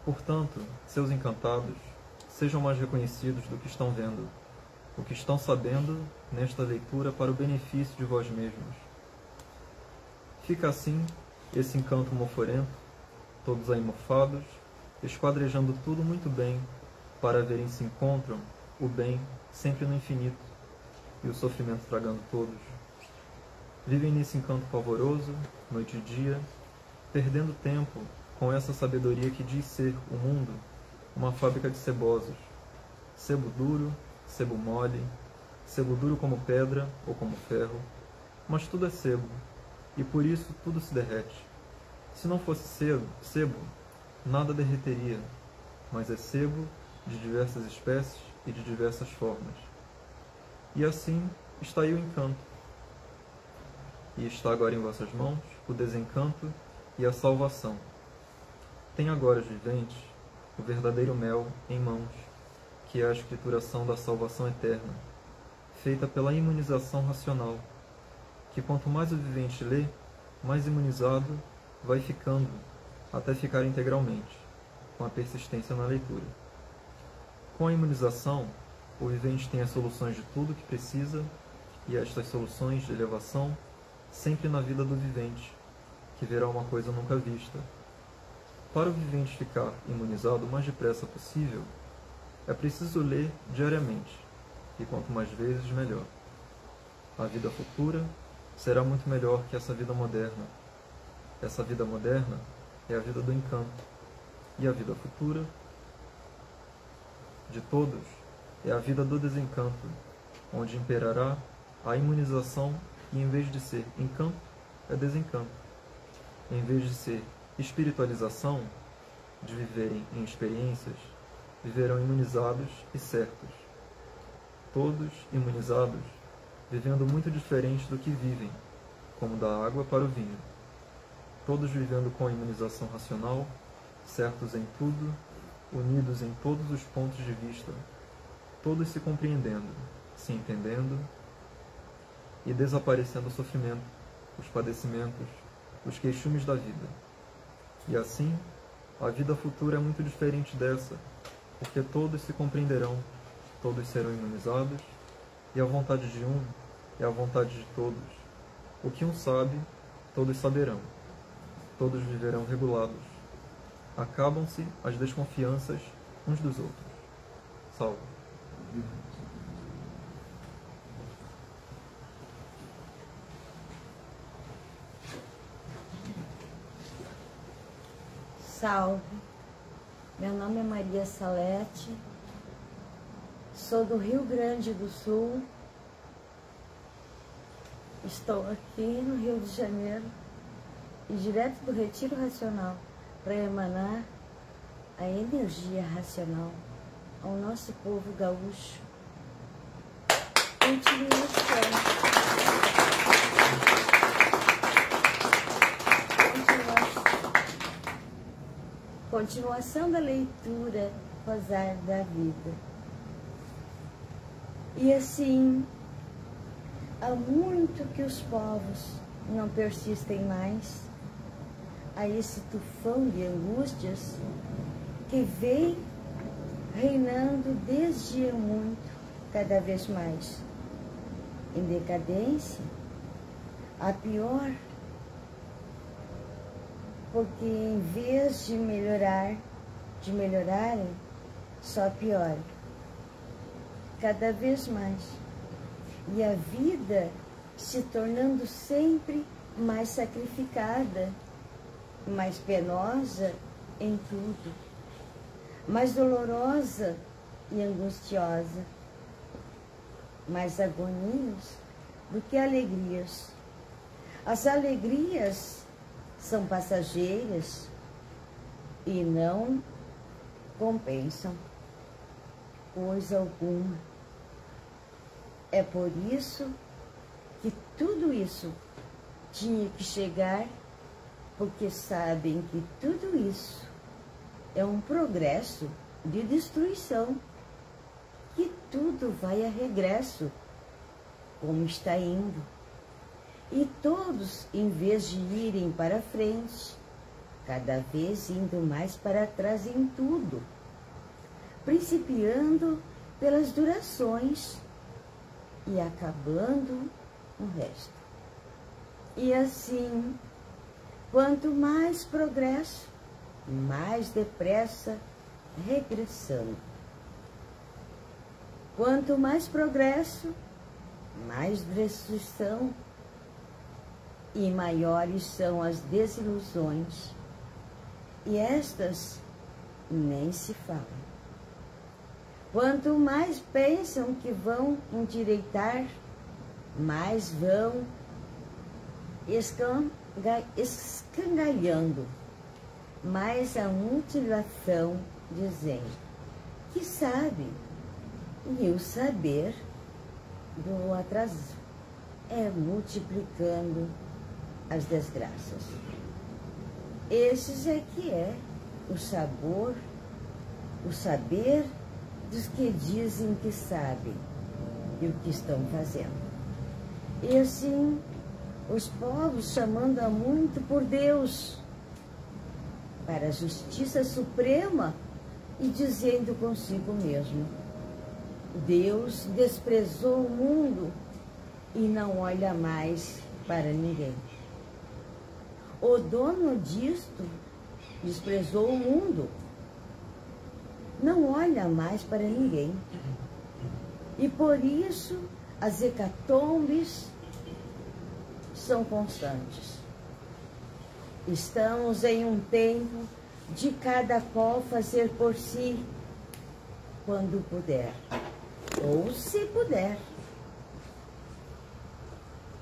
Portanto, seus encantados, sejam mais reconhecidos do que estão vendo, o que estão sabendo nesta leitura para o benefício de vós mesmos. Fica assim esse encanto moforento, todos aí mofados, esquadrejando tudo muito bem, para verem se encontram o bem sempre no infinito, e o sofrimento tragando todos. Vivem nesse encanto pavoroso, noite e dia, perdendo tempo com essa sabedoria que diz ser o mundo uma fábrica de cebosos, sebo duro, sebo mole, sebo duro como pedra ou como ferro, mas tudo é sebo, e por isso tudo se derrete. Se não fosse sebo, nada derreteria, mas é sebo de diversas espécies e de diversas formas. E assim está aí o encanto. E está agora em vossas mãos o desencanto e a salvação. Tem agora, os viventes, o verdadeiro mel em mãos, que é a escrituração da salvação eterna, feita pela imunização racional, que quanto mais o vivente lê, mais imunizado vai ficando, até ficar integralmente, com a persistência na leitura. Com a imunização, o vivente tem as soluções de tudo que precisa, e estas soluções de elevação sempre na vida do vivente, que verá uma coisa nunca vista. Para o vivente ficar imunizado o mais depressa possível, é preciso ler diariamente, e quanto mais vezes, melhor. A vida futura será muito melhor que essa vida moderna. Essa vida moderna é a vida do encanto, e a vida futura de todos é a vida do desencanto, onde imperará a imunização e, em vez de ser encanto, é desencanto. Em vez de ser espiritualização, de viverem em experiências, viverão imunizados e certos. Todos imunizados, vivendo muito diferente do que vivem, como da água para o vinho. Todos vivendo com a imunização racional, certos em tudo, unidos em todos os pontos de vista, todos se compreendendo, se entendendo e desaparecendo o sofrimento, os padecimentos, os queixumes da vida. E assim, a vida futura é muito diferente dessa, porque todos se compreenderão, todos serão imunizados, e a vontade de um é a vontade de todos. O que um sabe, todos saberão. Todos viverão regulados. Acabam-se as desconfianças uns dos outros. Salve. Salve, meu nome é Maria Salete, sou do Rio Grande do Sul, estou aqui no Rio de Janeiro e direto do Retiro Racional para emanar a energia racional ao nosso povo gaúcho. Continuação da leitura Rosário da Vida. E assim, há muito que os povos não persistem mais a esse tufão de angústias que vem reinando desde muito, cada vez mais, em decadência, a pior, porque em vez de melhorarem, só piora, cada vez mais. E a vida se tornando sempre mais sacrificada, mais penosa em tudo, mais dolorosa e angustiosa, mais agonias do que alegrias. As alegrias são passageiras e não compensam coisa alguma. É por isso que tudo isso tinha que chegar, porque sabem que tudo isso é um progresso de destruição, que tudo vai a regresso, como está indo. E todos, em vez de irem para frente, cada vez indo mais para trás em tudo, principiando pelas durações e acabando o resto. E assim, quanto mais progresso, mais depressa regressando. Quanto mais progresso, mais destruição e maiores são as desilusões. E estas nem se falam. Quanto mais pensam que vão endireitar, mais vão escangalhando, mais a mutilação, dizendo que sabe, e o saber do atraso é multiplicando as desgraças. Esses é que é o sabor, o saber dos que dizem que sabem e o que estão fazendo. E assim, os povos chamando a muito por Deus para a justiça suprema e dizendo consigo mesmo: Deus desprezou o mundo e não olha mais para ninguém. O dono disto desprezou o mundo, não olha mais para ninguém. E por isso as hecatombes são constantes. Estamos em um tempo de cada qual fazer por si, quando puder, ou se puder.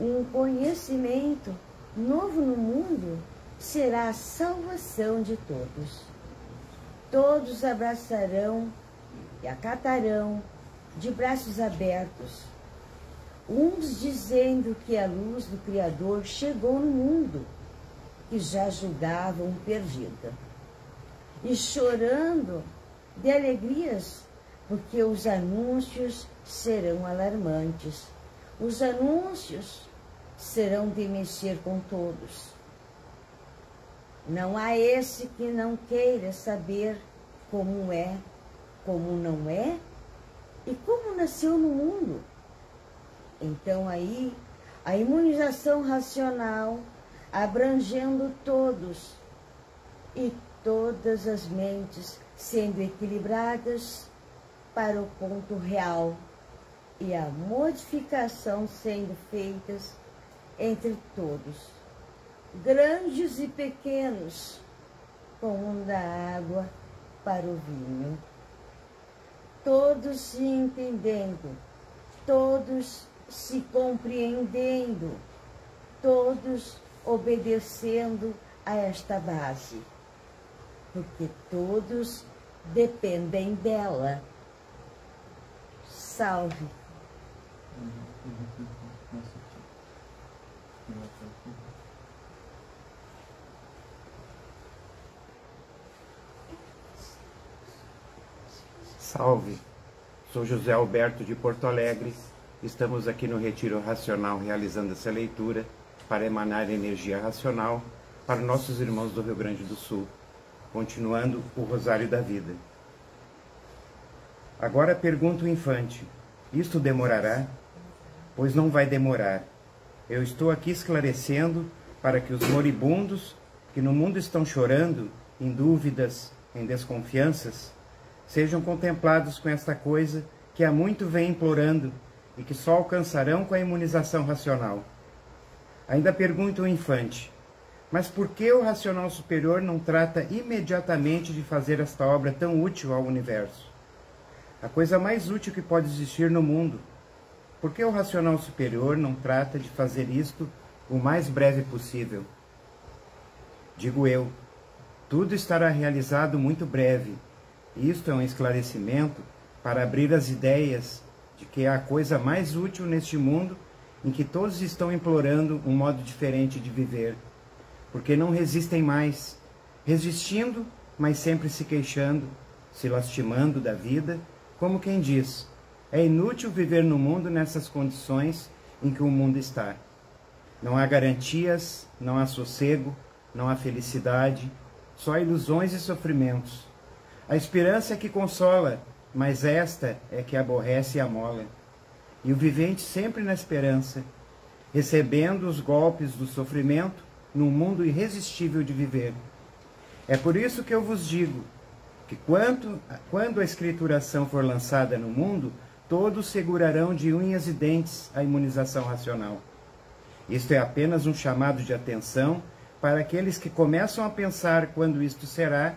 Um conhecimento novo no mundo será a salvação de todos. Todos abraçarão e acatarão de braços abertos, uns dizendo que a luz do Criador chegou no mundo, que já julgavam perdida, e chorando de alegrias, porque os anúncios serão alarmantes. Os anúncios serão de mexer com todos. Não há esse que não queira saber como é, como não é e como nasceu no mundo. Então aí, a imunização racional abrangendo todos e todas as mentes sendo equilibradas para o ponto real e a modificação sendo feitas entre todos, grandes e pequenos, como da água para o vinho. Todos se entendendo, todos se compreendendo, todos obedecendo a esta base, porque todos dependem dela. Salve. Salve, sou José Alberto de Porto Alegre. Estamos aqui no Retiro Racional realizando essa leitura para emanar energia racional para nossos irmãos do Rio Grande do Sul, continuando o Rosário da Vida. Agora pergunta o infante: isto demorará? Pois não vai demorar. Eu estou aqui esclarecendo para que os moribundos que no mundo estão chorando, em dúvidas, em desconfianças, sejam contemplados com esta coisa que há muito vem implorando e que só alcançarão com a imunização racional. Ainda pergunta o infante: mas por que o racional superior não trata imediatamente de fazer esta obra tão útil ao universo? A coisa mais útil que pode existir no mundo. Por que o racional superior não trata de fazer isto o mais breve possível? Digo eu, tudo estará realizado muito breve. Isto é um esclarecimento para abrir as ideias de que é a coisa mais útil neste mundo em que todos estão implorando um modo diferente de viver, porque não resistem mais, resistindo, mas sempre se queixando, se lastimando da vida, como quem diz: é inútil viver no mundo nessas condições em que o mundo está. Não há garantias, não há sossego, não há felicidade, só ilusões e sofrimentos. A esperança é que consola, mas esta é que aborrece e amola. E o vivente sempre na esperança, recebendo os golpes do sofrimento num mundo irresistível de viver. É por isso que eu vos digo que quando a escrituração for lançada no mundo, todos segurarão de unhas e dentes a imunização racional. Isto é apenas um chamado de atenção para aqueles que começam a pensar quando isto será,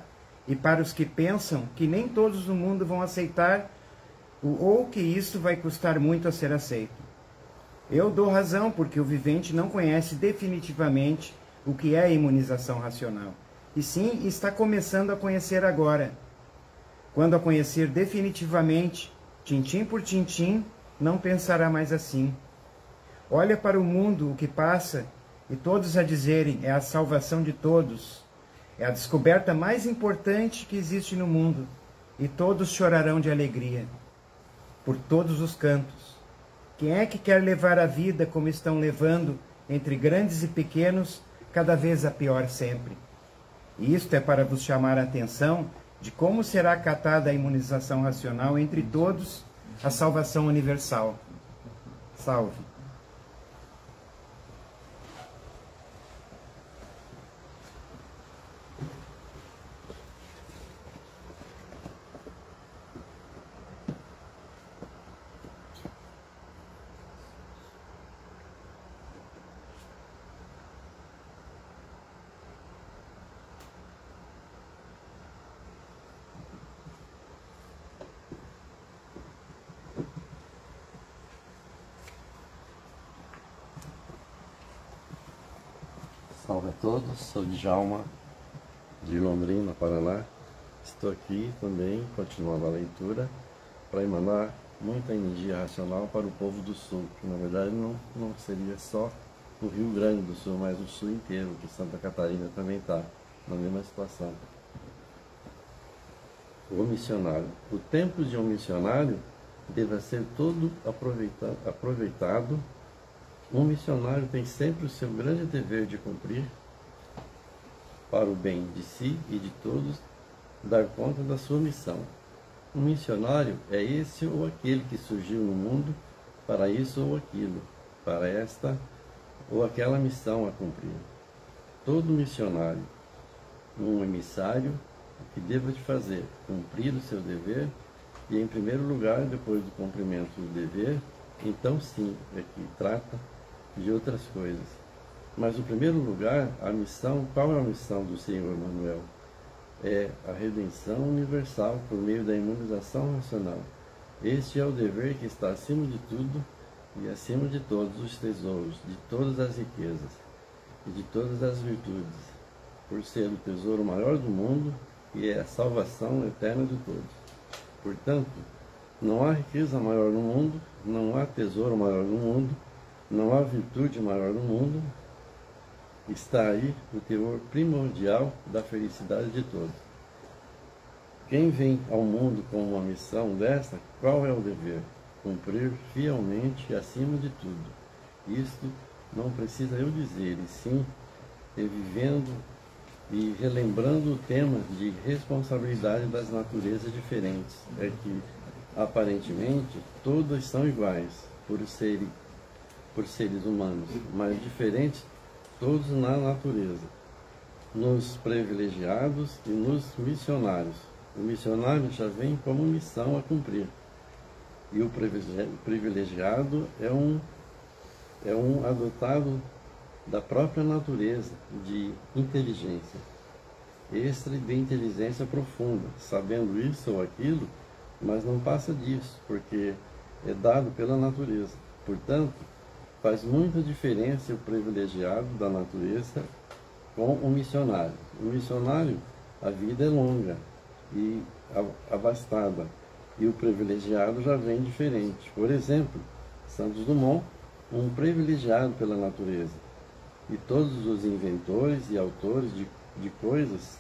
e para os que pensam que nem todos no mundo vão aceitar, ou que isto vai custar muito a ser aceito. Eu dou razão porque o vivente não conhece definitivamente o que é a imunização racional, e sim está começando a conhecer agora. Quando a conhecer definitivamente, tintim por tintim, não pensará mais assim. Olha para o mundo, o que passa, e todos a dizerem: é a salvação de todos, é a descoberta mais importante que existe no mundo, e todos chorarão de alegria, por todos os cantos. Quem é que quer levar a vida como estão levando, entre grandes e pequenos, cada vez a pior sempre? E isto é para vos chamar a atenção de como será acatada a imunização racional entre todos, a salvação universal. Salve. Salve a todos, sou Djalma, de Londrina, Paraná. Estou aqui também, continuando a leitura, para emanar muita energia racional para o povo do Sul, que na verdade não seria só o Rio Grande do Sul, mas o Sul inteiro, que Santa Catarina também está na mesma situação. O missionário. O tempo de um missionário deve ser todo aproveitado. Um missionário tem sempre o seu grande dever de cumprir, para o bem de si e de todos, dar conta da sua missão. Um missionário é esse ou aquele que surgiu no mundo para isso ou aquilo, para esta ou aquela missão a cumprir. Todo missionário, um emissário, o que deva de fazer? Cumprir o seu dever, e em primeiro lugar, depois do cumprimento do dever, então sim é que trata de outras coisas. Mas no primeiro lugar, a missão, qual é a missão do Senhor Manuel? É a redenção universal por meio da imunização racional. Este é o dever que está acima de tudo e acima de todos os tesouros, de todas as riquezas e de todas as virtudes, por ser o tesouro maior do mundo e é a salvação eterna de todos. Portanto, não há riqueza maior no mundo, não há tesouro maior no mundo, não há virtude maior no mundo. Está aí o teor primordial da felicidade de todos. Quem vem ao mundo com uma missão desta, qual é o dever? Cumprir fielmente e acima de tudo. Isto não precisa eu dizer, e sim vivendo e relembrando o tema de responsabilidade das naturezas diferentes. É que Aparentemente, todas são iguais por seres humanos, mas diferentes todos na natureza, nos privilegiados e nos missionários. O missionário já vem como missão a cumprir, e o privilegiado é um adotado da própria natureza de inteligência, extra de inteligência profunda, sabendo isso ou aquilo, mas não passa disso, porque é dado pela natureza. Portanto, faz muita diferença o privilegiado da natureza com o missionário. O missionário, a vida é longa e abastada, e o privilegiado já vem diferente. Por exemplo, Santos Dumont, um privilegiado pela natureza, e todos os inventores e autores de coisas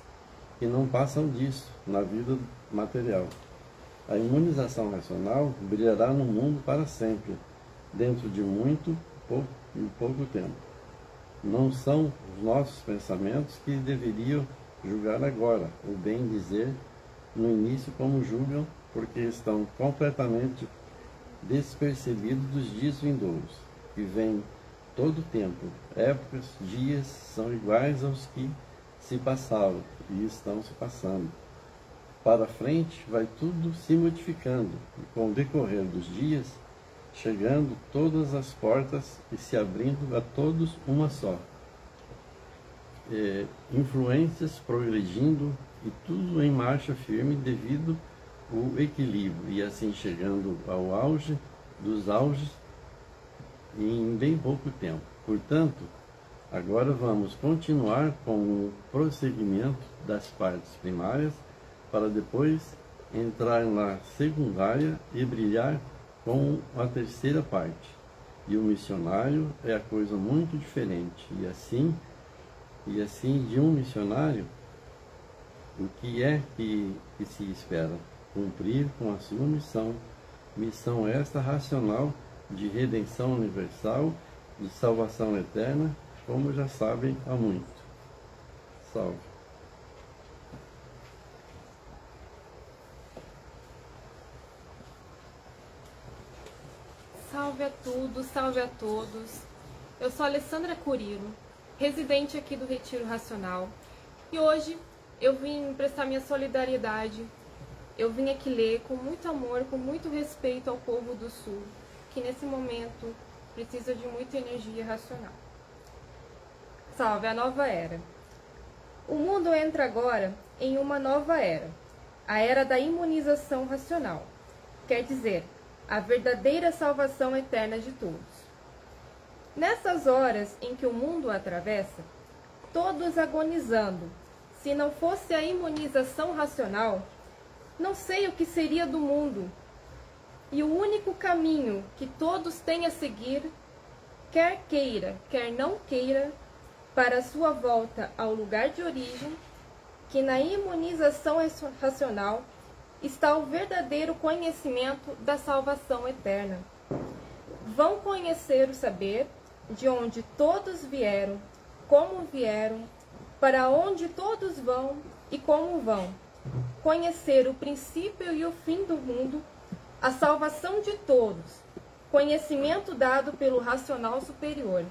que não passam disso na vida material. A imunização racional brilhará no mundo para sempre, dentro de pouco tempo. Não são os nossos pensamentos que deveriam julgar agora, ou bem dizer, no início como julgam, porque estão completamente despercebidos dos dias vindouros, que vêm todo o tempo. Épocas, dias são iguais aos que se passaram e estão se passando. Para frente vai tudo se modificando, e com o decorrer dos dias, chegando todas as portas e se abrindo a todos uma só. Influências progredindo e tudo em marcha firme devido ao equilíbrio, e assim chegando ao auge dos auges em bem pouco tempo. Portanto, agora vamos continuar com o prosseguimento das partes primárias, para depois entrar na secundária e brilhar com a terceira parte. E o missionário é a coisa muito diferente. E assim de um missionário, o que é que se espera? Cumprir com a sua missão esta racional de redenção universal, de salvação eterna, como já sabem há muito. Salve. Salve a tudo, salve a todos. Eu sou Alessandra Curiro, residente aqui do Retiro Racional, e hoje eu vim prestar minha solidariedade. Eu vim aqui ler com muito amor, com muito respeito ao povo do Sul, que nesse momento precisa de muita energia racional. Salve a nova era. O mundo entra agora em uma nova era, a era da imunização racional, quer dizer, a verdadeira salvação eterna de todos. Nessas horas em que o mundo atravessa, todos agonizando, se não fosse a imunização racional, não sei o que seria do mundo. E o único caminho que todos têm a seguir, quer queira, quer não queira, para a sua volta ao lugar de origem, que na imunização racional está o verdadeiro conhecimento da salvação eterna. Vão conhecer o saber de onde todos vieram, como vieram, para onde todos vão e como vão. Conhecer o princípio e o fim do mundo, a salvação de todos, conhecimento dado pelo racional superior,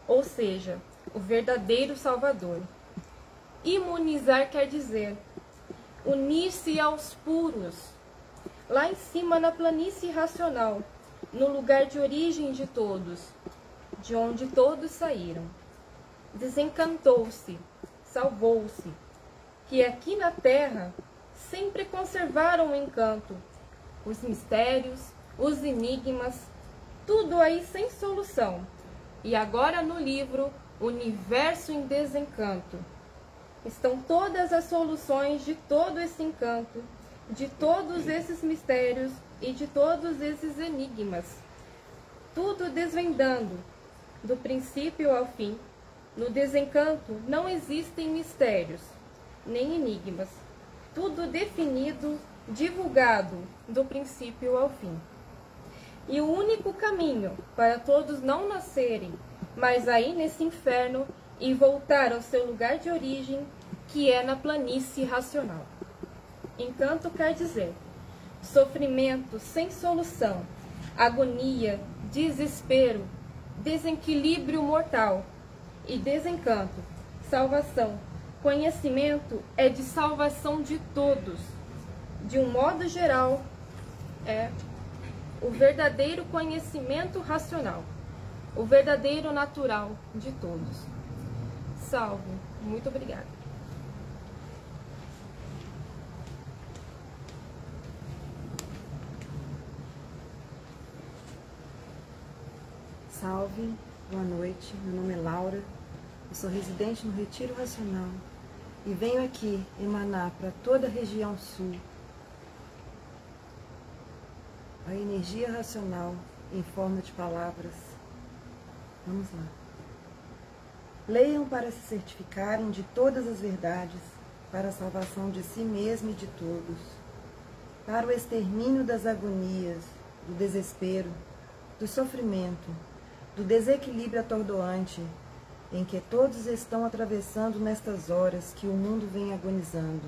ou seja, o verdadeiro Salvador. Imunizar quer dizer unir-se aos puros, lá em cima na planície racional, no lugar de origem de todos, de onde todos saíram. Desencantou-se, salvou-se, que aqui na terra sempre conservaram o encanto, os mistérios, os enigmas, tudo aí sem solução. E agora no livro Universo em Desencanto estão todas as soluções de todo esse encanto, de todos esses mistérios e de todos esses enigmas. Tudo desvendando, do princípio ao fim. No desencanto não existem mistérios, nem enigmas. Tudo definido, divulgado, do princípio ao fim. E o único caminho para todos não nascerem, mas aí nesse inferno, e voltar ao seu lugar de origem, que é na planície racional. Encanto quer dizer sofrimento sem solução, agonia, desespero, desequilíbrio mortal e desencanto. Salvação. Conhecimento é de salvação de todos. De um modo geral, é o verdadeiro conhecimento racional, o verdadeiro natural de todos. Salve. Muito obrigada. Salve, boa noite, meu nome é Laura, eu sou residente no Retiro Racional e venho aqui emanar para toda a região sul a energia racional em forma de palavras. Vamos lá. Leiam para se certificarem de todas as verdades, para a salvação de si mesmo e de todos, para o extermínio das agonias, do desespero, do sofrimento, do desequilíbrio atordoante em que todos estão atravessando nestas horas que o mundo vem agonizando.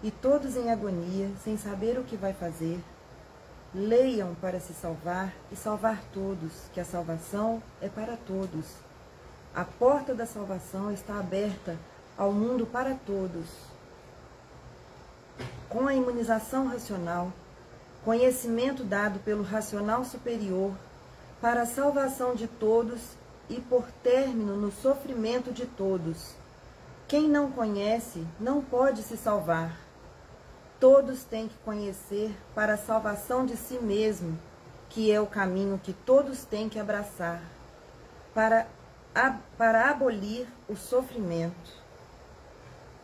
E todos em agonia, sem saber o que vai fazer, leiam para se salvar e salvar todos, que a salvação é para todos. A porta da salvação está aberta ao mundo para todos. Com a imunização racional, conhecimento dado pelo racional superior, para a salvação de todos e por término no sofrimento de todos. Quem não conhece não pode se salvar. Todos têm que conhecer para a salvação de si mesmo, que é o caminho que todos têm que abraçar, para abolir o sofrimento.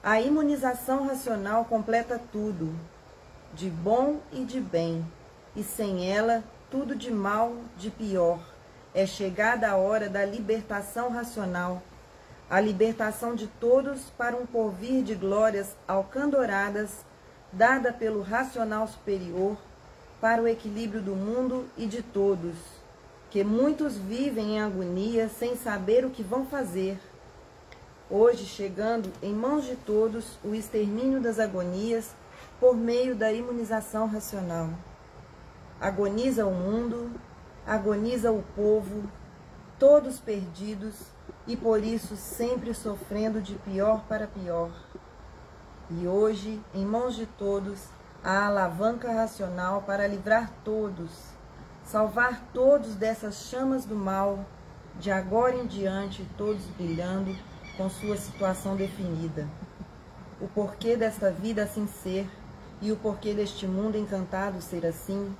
A imunização racional completa tudo, de bom e de bem, e sem ela tudo de mal, de pior. É chegada a hora da libertação racional, a libertação de todos para um porvir de glórias alcandoradas, dada pelo racional superior, para o equilíbrio do mundo e de todos, que muitos vivem em agonia sem saber o que vão fazer. Hoje, chegando em mãos de todos o extermínio das agonias por meio da imunização racional. Agoniza o mundo, agoniza o povo, todos perdidos e por isso sempre sofrendo de pior para pior. E hoje, em mãos de todos, a alavanca racional para livrar todos, salvar todos dessas chamas do mal, de agora em diante todos brilhando com sua situação definida. O porquê desta vida assim ser e o porquê deste mundo encantado ser assim,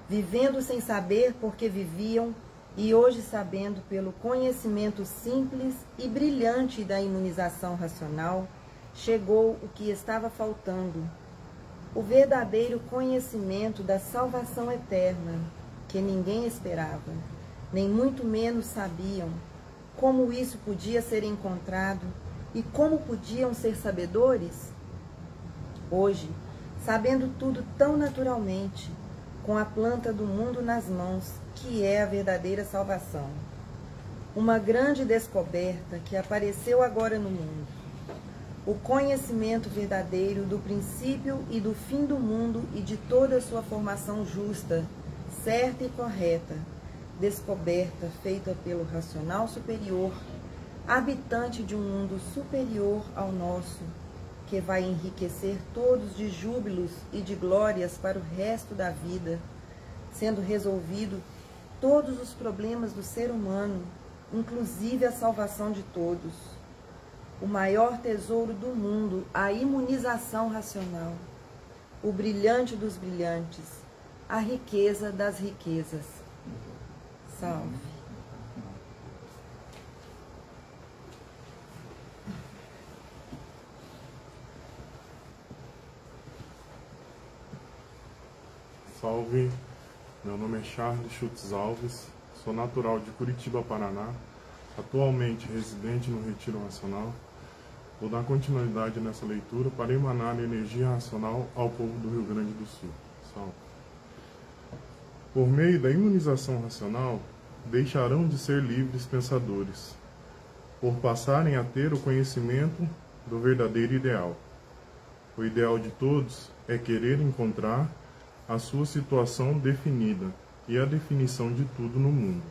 vivendo sem saber porque viviam e hoje sabendo pelo conhecimento simples e brilhante da imunização racional, chegou o que estava faltando, o verdadeiro conhecimento da salvação eterna, que ninguém esperava, nem muito menos sabiam como isso podia ser encontrado e como podiam ser sabedores. Hoje, sabendo tudo tão naturalmente, com a planta do mundo nas mãos, que é a verdadeira salvação. Uma grande descoberta que apareceu agora no mundo. O conhecimento verdadeiro do princípio e do fim do mundo e de toda a sua formação justa, certa e correta, descoberta feita pelo racional superior, habitante de um mundo superior ao nosso, que vai enriquecer todos de júbilos e de glórias para o resto da vida, sendo resolvido todos os problemas do ser humano, inclusive a salvação de todos. O maior tesouro do mundo, a imunização racional, o brilhante dos brilhantes, a riqueza das riquezas. Salve. Salve, meu nome é Charles Schultz Alves, sou natural de Curitiba, Paraná, atualmente residente no Retiro Racional. Vou dar continuidade nessa leitura para emanar energia racional ao povo do Rio Grande do Sul. Salve. Por meio da imunização racional, deixarão de ser livres pensadores, por passarem a ter o conhecimento do verdadeiro ideal. O ideal de todos é querer encontrar a sua situação definida e a definição de tudo no mundo,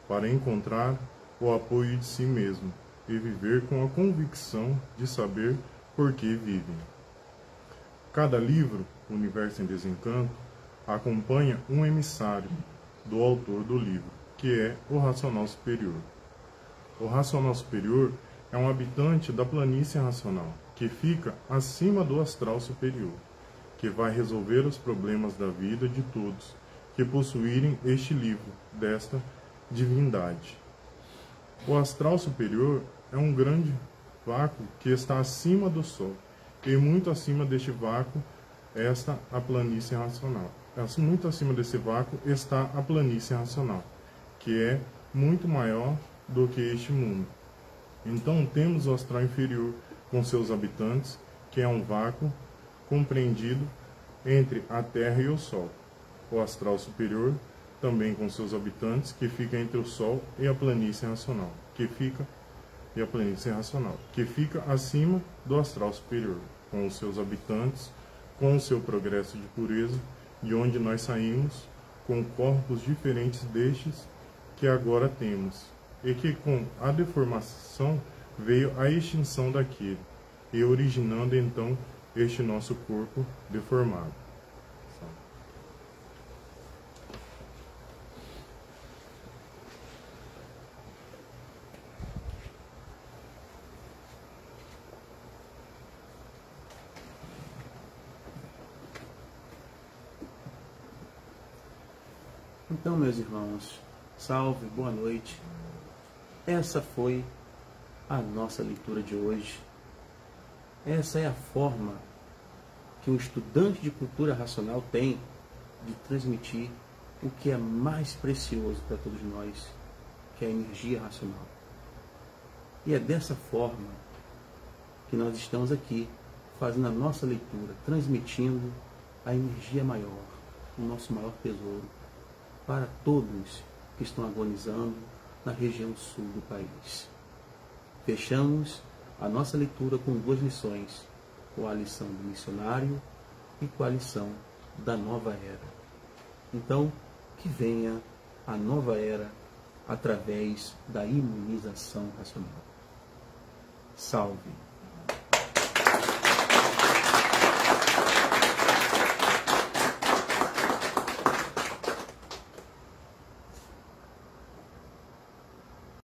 para encontrar o apoio de si mesmo e viver com a convicção de saber por que vivem. Cada livro, Universo em Desencanto, acompanha um emissário do autor do livro, que é o Racional Superior. O Racional Superior é um habitante da planície racional, que fica acima do astral superior, que vai resolver os problemas da vida de todos que possuírem este livro desta divindade. O astral superior é um grande vácuo que está acima do Sol, e muito acima deste vácuo está a planície racional. Muito acima desse vácuo está a planície racional, que é muito maior do que este mundo. Então temos o astral inferior com seus habitantes, que é um vácuo compreendido entre a Terra e o Sol. O astral superior, também com seus habitantes, que fica entre o Sol e a planície racional, que fica acima do astral superior, com os seus habitantes, com o seu progresso de pureza, de onde nós saímos, com corpos diferentes destes que agora temos, e que com a deformação veio a extinção daquele, e originando então este nosso corpo deformado. Então, meus irmãos, salve, boa noite. Essa foi a nossa leitura de hoje. Essa é a forma que um estudante de cultura racional tem de transmitir o que é mais precioso para todos nós, que é a energia racional. E é dessa forma que nós estamos aqui fazendo a nossa leitura, transmitindo a energia maior, o nosso maior tesouro, para todos que estão agonizando na região sul do país. Fechamos a nossa leitura com duas lições, com a lição do missionário e com a lição da nova era. Então, que venha a nova era através da imunização racional. Salve!